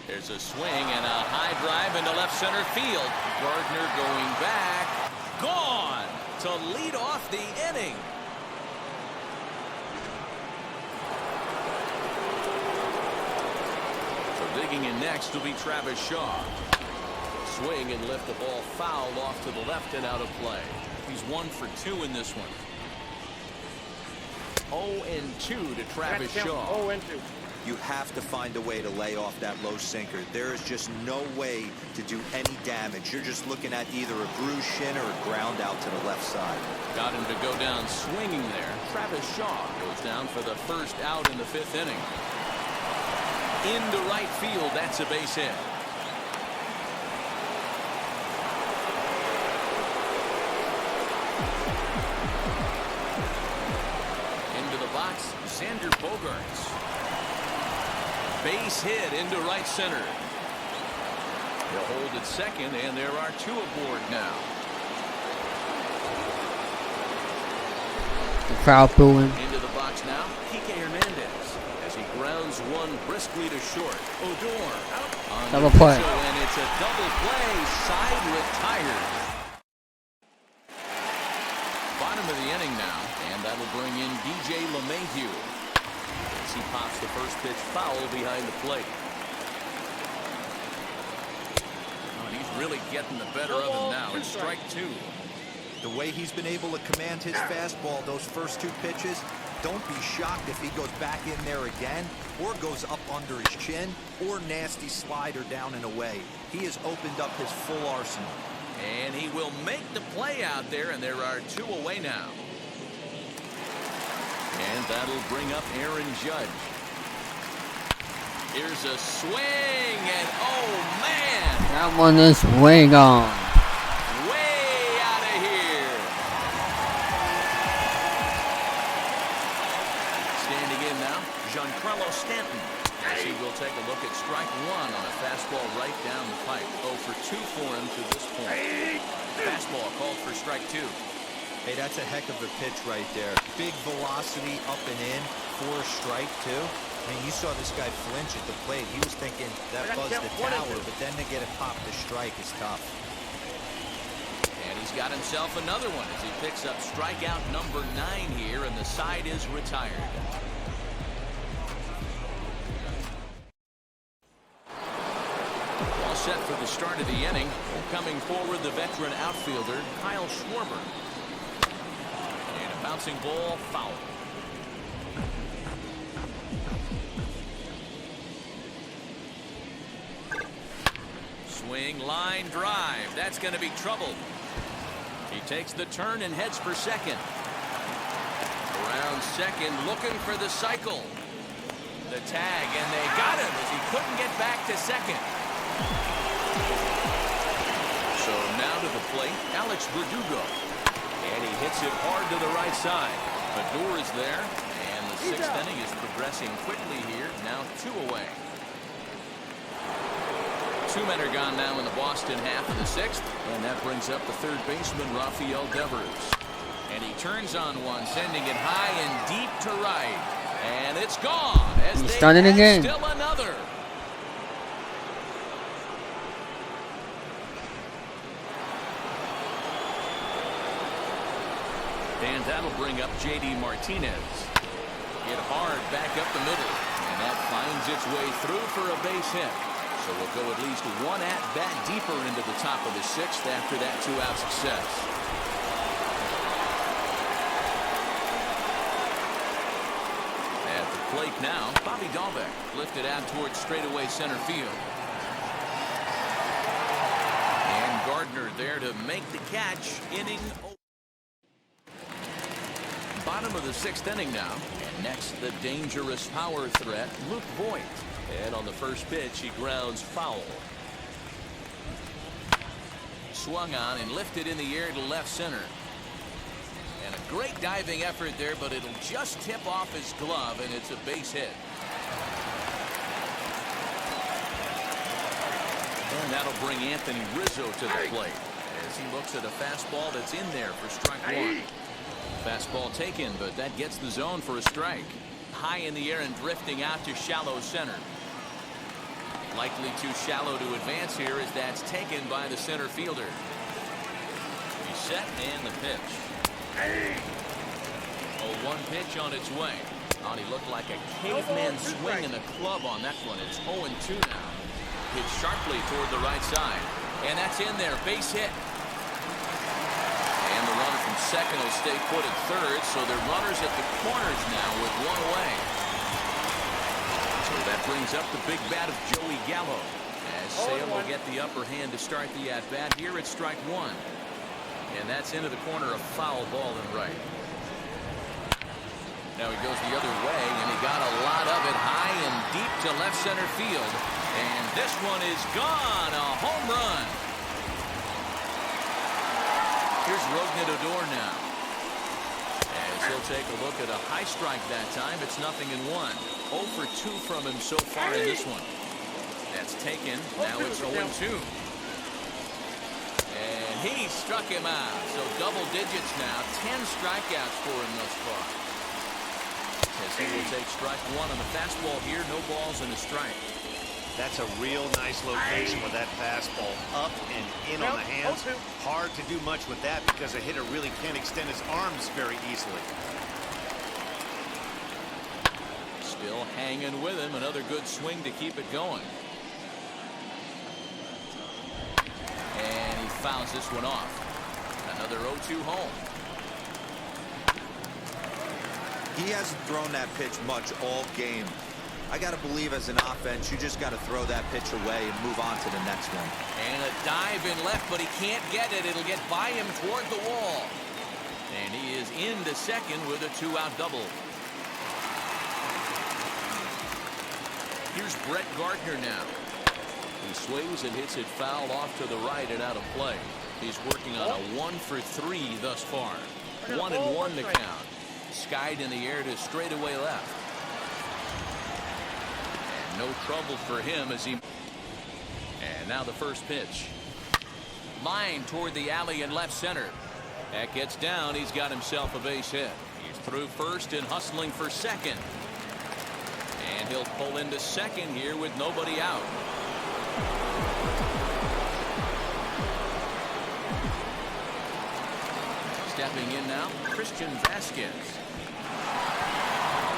There's a swing and a high drive into left center field. Gardner going back. Gone to lead off the inning. So digging in next will be Travis Shaw. Swing and lift the ball foul off to the left and out of play. He's 1 for 2 in this one. 0-2 to Travis Shaw. 0-2. You have to find a way to lay off that low sinker. There is just no way to do any damage. You're just looking at either a bruised shin or a ground out to the left side. Got him to go down swinging there. Travis Shaw goes down for the first out in the 5th inning. Into right field, that's a base hit. Into the box, Xander Bogaerts. Base hit into right center. They'll hold at second, and there are 2 aboard now. The crowd booing. Into the box now, Kike Hernandez as he grounds one briskly to short. Odor out on double play, and it's a double play. Side retired. Bottom of the inning now, and that'll bring in DJ LeMahieu. He pops the first pitch foul behind the plate. Oh, and he's really getting the better of him now. It's strike 2. The way he's been able to command his fastball those first 2 pitches, don't be shocked if he goes back in there again or goes up under his chin or nasty slider down and away. He has opened up his full arsenal. And he will make the play out there, and there are 2 away now. And that'll bring up Aaron Judge. Here's a swing, and oh man! That one is way gone. Way out of here. Standing in now, Giancarlo Stanton. As he will take a look at strike 1 on a fastball right down the pipe. 0 for 2 for him to this point. Fastball called for strike 2. Hey, that's a heck of a pitch right there. Big velocity up and in for a strike, too. I mean, you saw this guy flinch at the plate. He was thinking that buzzed the tower, but then to get it popped to strike is tough. And he's got himself another one as he picks up strikeout number 9 here, and the side is retired. All set for the start of the inning. Coming forward, the veteran outfielder, Kyle Schwarber. Bouncing ball foul. Swing, line drive. That's going to be trouble. takes the turn and heads for second. Around second, looking for the cycle. The tag, and they got him as he couldn't get back to second. So now to the plate, Alex Verdugo. And he hits it hard to the right side. Baddour is there, and the sixth inning is progressing quickly here. Now 2 away. 2 men are gone now in the Boston half of the sixth, and that brings up the third baseman, Rafael Devers. And he turns on one, sending it high and deep to right. And it's gone as He's they starting add again. still another. And that'll bring up J.D. Martinez. Hit hard back up the middle, and that finds its way through for a base hit. So we'll go at least one at-bat deeper into the top of the sixth after that 2-out success. At the plate now, Bobby Dahlbeck lifted out towards straightaway center field. And Gardner there to make the catch. Inning bottom of the sixth inning now. And next, the dangerous power threat, Luke Voigt. And on the first pitch, he grounds foul. Swung on and lifted in the air to left center. And a great diving effort there, but it'll just tip off his glove, and it's a base hit. And that'll bring Anthony Rizzo to the plate as he looks at a fastball that's in there for strike one. Fastball taken, but that gets the zone for a strike. High in the air and drifting out to shallow center. Likely too shallow to advance here as that's taken by the center fielder. He's set and the pitch. Oh, one pitch on its way. Oh, he looked like a caveman swinging a club on that one. It's 0-2 now. Hit sharply toward the right side. And that's in there. Base hit. And the runner from second will stay put at third, so they're runners at the corners now with one away. So that brings up the big bat of Joey Gallo, as Sale will get the upper hand to start the at-bat here at strike one. And that's into the corner, a foul ball and right. Now he goes the other way, and he got a lot of it high and deep to left center field. And this one is gone, a home run. Here's Rougned Odor now. As he'll take a look at a high strike that time. It's 0-1. 0 for 2 from him so far in this one. That's taken. Now it's 0-2. And he struck him out. So double digits now. 10 strikeouts for him thus far. As he will take strike one on the fastball here. No balls and a strike. That's a real nice location with that fastball up and in on the hands. Hard to do much with that because a hitter really can't extend his arms very easily. Still hanging with him. Another good swing to keep it going. And he fouls this one off. Another 0-2 home. He hasn't thrown that pitch much all game. I got to believe as an offense, you just got to throw that pitch away and move on to the next one. And a dive in left, but he can't get it. It'll get by him toward the wall. And he is into second with a 2-out double. Here's Brett Gardner now. He swings and hits it foul off to the right and out of play. He's working on a 1 for 3 thus far. 1-1 to count. Skied in the air to straightaway left. No trouble for him as he. And now the first pitch. Line toward the alley in left center. That gets down. He's got himself a base hit. He's through first and hustling for second. And he'll pull into second here with nobody out. Stepping in now, Christian Vasquez.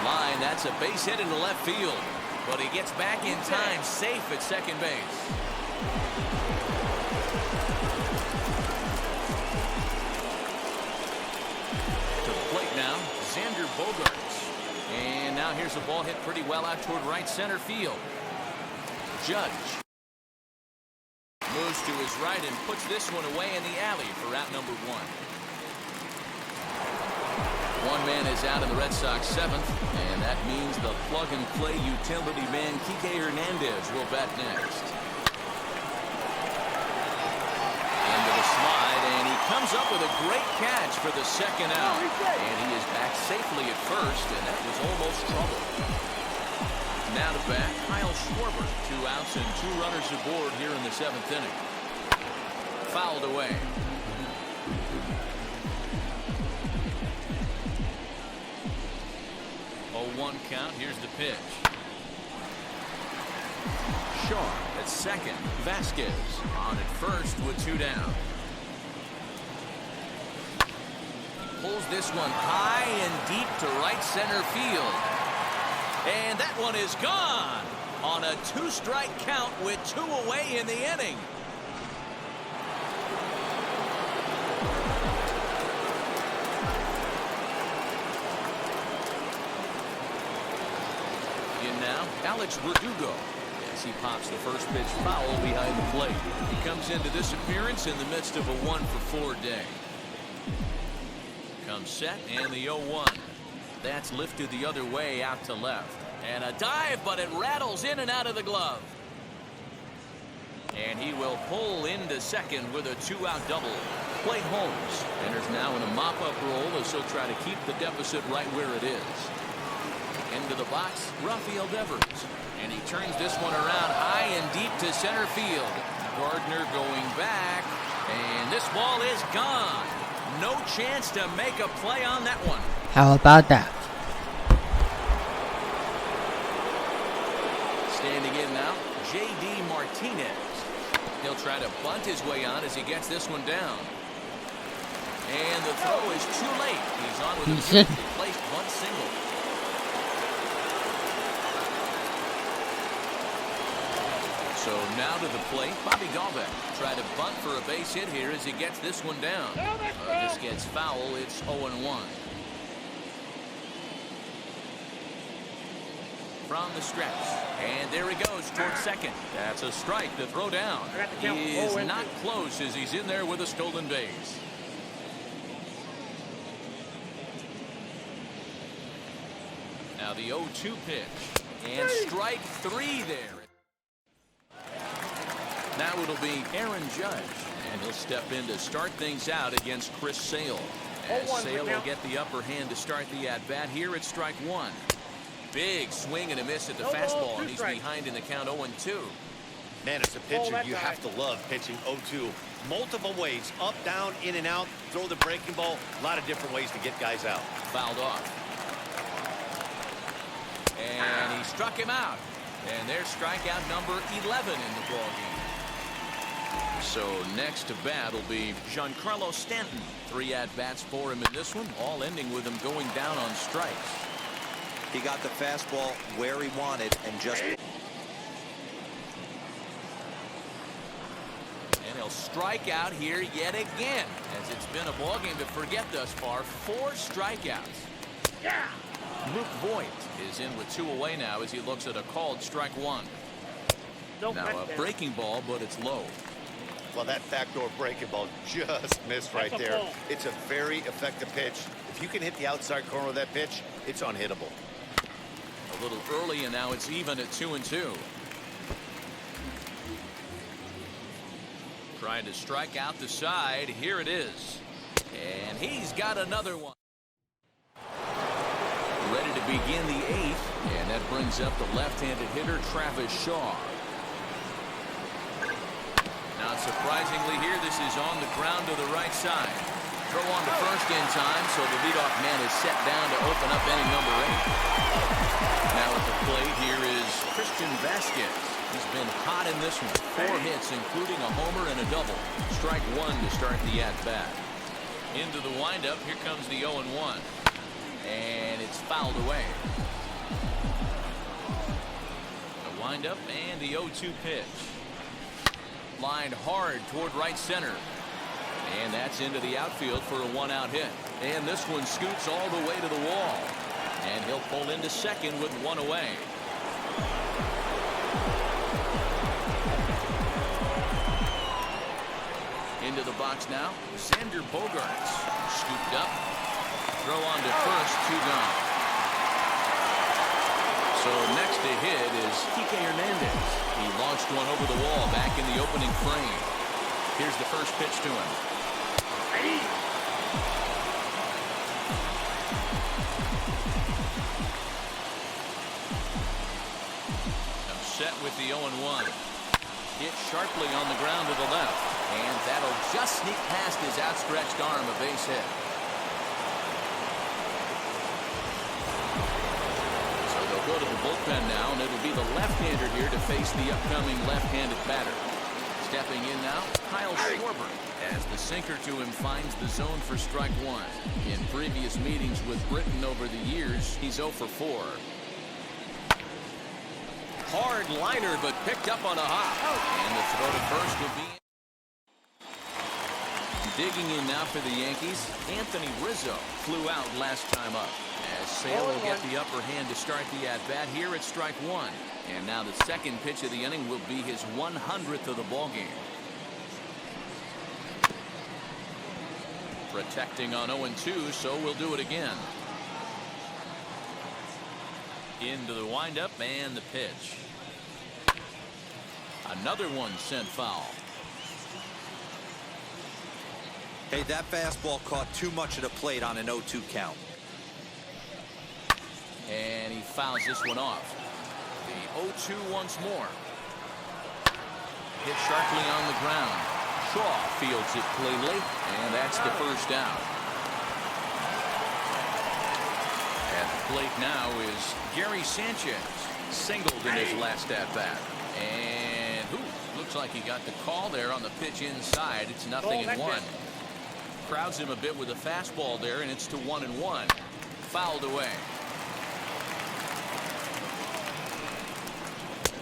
Line, that's a base hit into left field. But he gets back in time, safe at second base. To the plate now, Xander Bogaerts. And now here's a ball hit pretty well out toward right center field. Judge. Moves to his right and puts this one away in the alley for out number 1. One man is out in the Red Sox 7th, and that means the plug-and-play utility man Kike Hernandez will bat next. Into the slide, and he comes up with a great catch for the second out. And he is back safely at first, and that was almost trouble. Now to bat, Kyle Schwarber. 2 outs and 2 runners aboard here in the 7th inning. Fouled away. One count. Here's the pitch. Shaw at second. Vasquez on at first with 2 down. Pulls this one high and deep to right center field. And that one is gone on a 2-strike count with 2 away in the inning. Now, Alex Verdugo, as he pops the first pitch foul behind the plate. He comes into this appearance in the midst of a 1-for-4 day. Comes set, and the 0-1. That's lifted the other way out to left. And a dive, but it rattles in and out of the glove. And he will pull into second with a 2-out double. Clay Holmes enters now in a mop-up role as he'll try to keep the deficit right where it is. Into the box, Rafael Devers. And he turns this one around high and deep to center field. Gardner going back. And this ball is gone. No chance to make a play on that one. How about that? Standing in now, J.D. Martinez. He'll try to bunt his way on as he gets this one down. And the throw is too late. He's on with a placed bunt single. So now to the plate, Bobby Dalbec. Try to bunt for a base hit here as he gets this one down. This gets foul. It's 0-1. From the stretch. And there he goes towards second. That's a strike to throw down. He is not close as he's in there with a stolen base. Now the 0-2 pitch. And strike 3 there. Now it'll be Aaron Judge, and he'll step in to start things out against Chris Sale. As Sale will get the upper hand to start the at-bat here at strike 1. Big swing and a miss at the fastball, and he's behind in the count 0-2. Man, as a pitcher, you have to love pitching 0-2. Multiple ways, up, down, in and out, throw the breaking ball. A lot of different ways to get guys out. Fouled off. And he struck him out. And there's strikeout number 11 in the ballgame. So next to bat will be Giancarlo Stanton. 3 at-bats for him in this one, all ending with him going down on strikes. He got the fastball where he wanted and just... And he'll strike out here yet again, as it's been a ballgame to forget thus far. 4 strikeouts. Yeah. Luke Voigt is in with 2 away now as he looks at a called strike 1. Now a breaking ball, but it's low. Well, that backdoor breaking ball just missed right there. It's a very effective pitch. If you can hit the outside corner of that pitch, it's unhittable. A little early, and now it's even at 2-2. Trying to strike out the side. Here it is. And he's got another one. Ready to begin the 8th, and that brings up the left-handed hitter, Travis Shaw. Not surprisingly here, this is on the ground to the right side. Throw on to first in time, so the leadoff man is set down to open up inning number 8. Now at the plate, here is Christian Vasquez. He's been hot in this one. 4 hits, including a homer and a double. Strike 1 to start the at-bat. Into the windup, here comes the 0-1. And it's fouled away. The windup and the 0-2 pitch. Lined hard toward right center. And that's into the outfield for a 1-out hit. And this one scoots all the way to the wall. And he'll pull into second with 1 away. Into the box now, Xander Bogaerts. Scooped up. Throw on to first, 2 gone. So next to hit is Kike Hernandez. He launched one over the wall back in the opening frame. Here's the first pitch to him. Set with the 0-1. Hit sharply on the ground to the left. And that'll just sneak past his outstretched arm, a base hit. So they'll go to the bullpen now, and it'll be the left-hander here to face the upcoming left-handed batter. Stepping in now, Kyle Schwarber, as the sinker to him finds the zone for strike 1. In previous meetings with Britton over the years, he's 0 for 4. Hard liner, but picked up on a hop. And the throw to first will be. Digging in now for the Yankees, Anthony Rizzo flew out last time up. As Sale will get the upper hand to start the at-bat here at strike 1. And now the second pitch of the inning will be his 100th of the ballgame. Protecting on 0-2, so we'll do it again. Into the windup and the pitch. Another one sent foul. Hey, that fastball caught too much of the plate on an 0-2 count. And he fouls this one off. The 0-2 once more. Hit sharply on the ground. Shaw fields it cleanly, and that's the first out. At the plate now is Gary Sanchez. Singled in his last at-bat. And looks like he got the call there on the pitch inside. It's 0-1. Crowds him a bit with a fastball there, and it's to 1-1. Fouled away.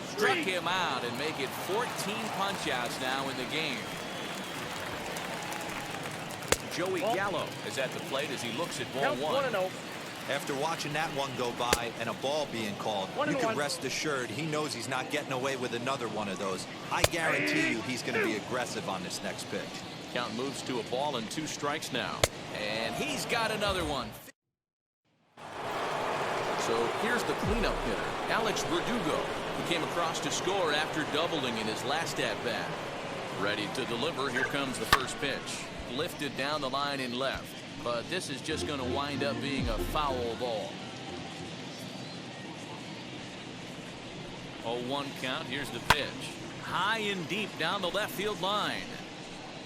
Struck him out and make it 14 punch-outs now in the game. Joey Gallo is at the plate as he looks at ball 1. After watching that one go by and a ball being called, you can rest assured he knows he's not getting away with another one of those. I guarantee you he's going to be aggressive on this next pitch. Count moves to a ball and 2 strikes now. And he's got another one. So here's the cleanup hitter, Alex Verdugo, who came across to score after doubling in his last at-bat. Ready to deliver. Here comes the first pitch. Lifted down the line in left. But this is just going to wind up being a foul ball. 0-1 count. Here's the pitch. High and deep down the left field line.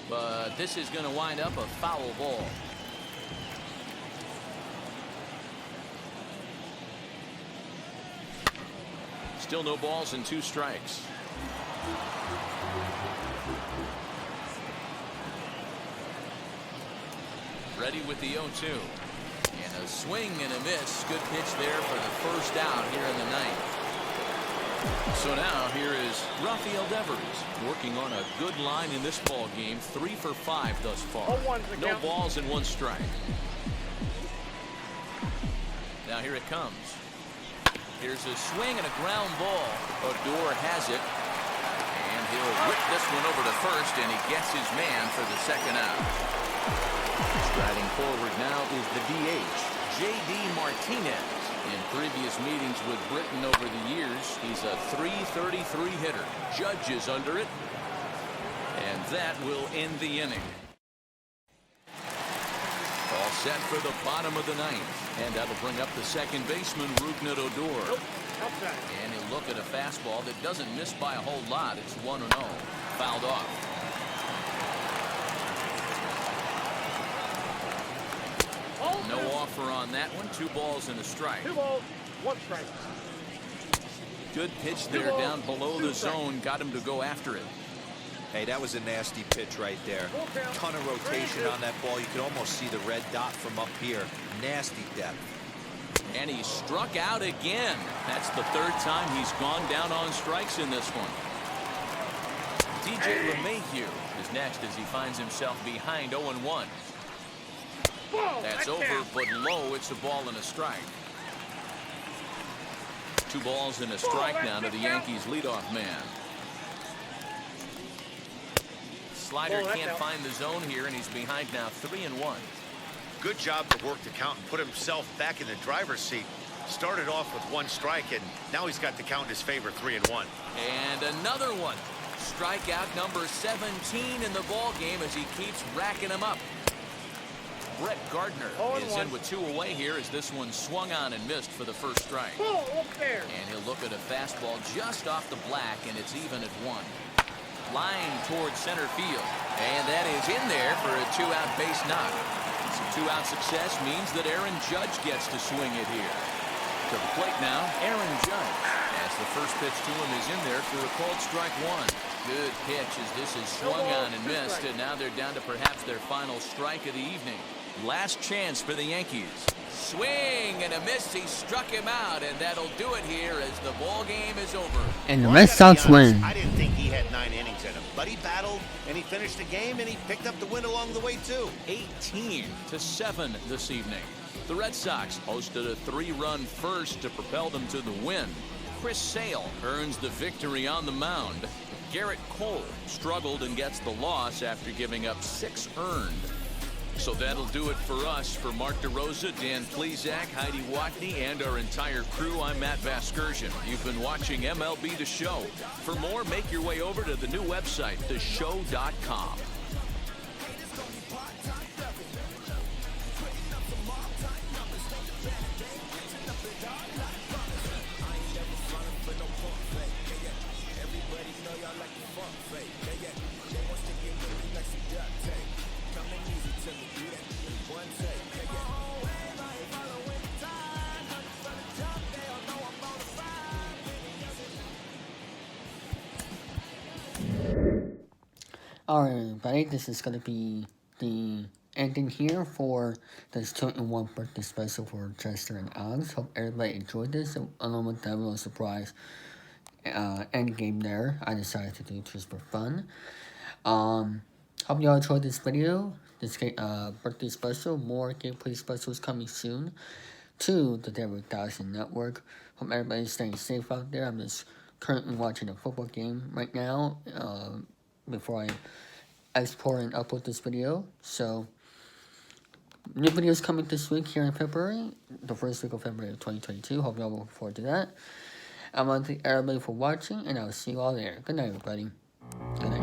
But this is going to wind up a foul ball. Still no balls and 2 strikes. Ready with the 0-2. And a swing and a miss. Good pitch there for the first out here in the ninth. So now here is Rafael Devers working on a good line in this ball game. 3 for 5 thus far. No balls and 1 strike. Now here it comes. Here's a swing and a ground ball. Odor has it. And he'll whip this one over to first, and he gets his man for the second out. Striding forward now is the DH, J.D. Martinez. In previous meetings with Britton over the years, he's a .333 hitter. Judges under it. And that will end the inning. All set for the bottom of the ninth. And that'll bring up the second baseman, Rougned Odor. And he'll look at a fastball that doesn't miss by a whole lot. It's 1-0. Fouled off. No offer on that one. 2 balls and a strike. 2 balls, 1 strike. Good pitch there down below the zone. Got him to go after it. Hey, that was a nasty pitch right there. Ton of rotation on that ball. You could almost see the red dot from up here. Nasty depth. And he struck out again. That's the 3rd time he's gone down on strikes in this one. DJ LeMahieu is next as he finds himself behind 0-1. That's over, but low. It's a ball and a strike. 2 balls and a strike now to the Yankees leadoff man. slider can't find the zone here, and he's behind now 3-1. Good job to work the count and put himself back in the driver's seat. Started off with 1 strike, and now he's got the count in his favor, 3-1. And another one. Strikeout number 17 in the ball game as he keeps racking them up. Brett Gardner is in with 2 away here as this one swung on and missed for the first strike. And he'll look at a fastball just off the black, and it's even at 1. Line towards center field, and that is in there for a 2-out base knock. Some 2-out success means that Aaron Judge gets to swing it here. To the plate now, Aaron Judge. As the first pitch to him is in there for a called strike 1. Good pitch as this is swung on and missed, and now they're down to perhaps their final strike of the evening. Last chance for the Yankees. Swing and a miss. He struck him out, and that'll do it here as the ball game is over. And the Red Sox win. I didn't think he had 9 innings in him, but he battled and he finished the game and he picked up the win along the way too. 18-7 this evening. The Red Sox hosted a 3-run first to propel them to the win. Chris Sale earns the victory on the mound. Garrett Cole struggled and gets the loss after giving up 6 earned. So that'll do it for us. For Mark DeRosa, Dan Plezak, Heidi Watney, and our entire crew, I'm Matt Vasgersian. You've been watching MLB The Show. For more, make your way over to the new website, theshow.com. Alright everybody, this is going to be the ending here for this 2-in-1 birthday special for Chester and Alex. Hope everybody enjoyed this, along with that little surprise end game there. I decided to do just for fun. Hope y'all enjoyed this video, this birthday special. More gameplay specials coming soon to the Derek Dawson Network. Hope everybody's staying safe out there. I'm just currently watching a football game right now, before I export and upload this video. So, new videos coming this week here in February, the first week of February of 2022. Hope y'all look forward to that. I want to thank everybody for watching, and I'll see you all there. Good night, everybody. Good night.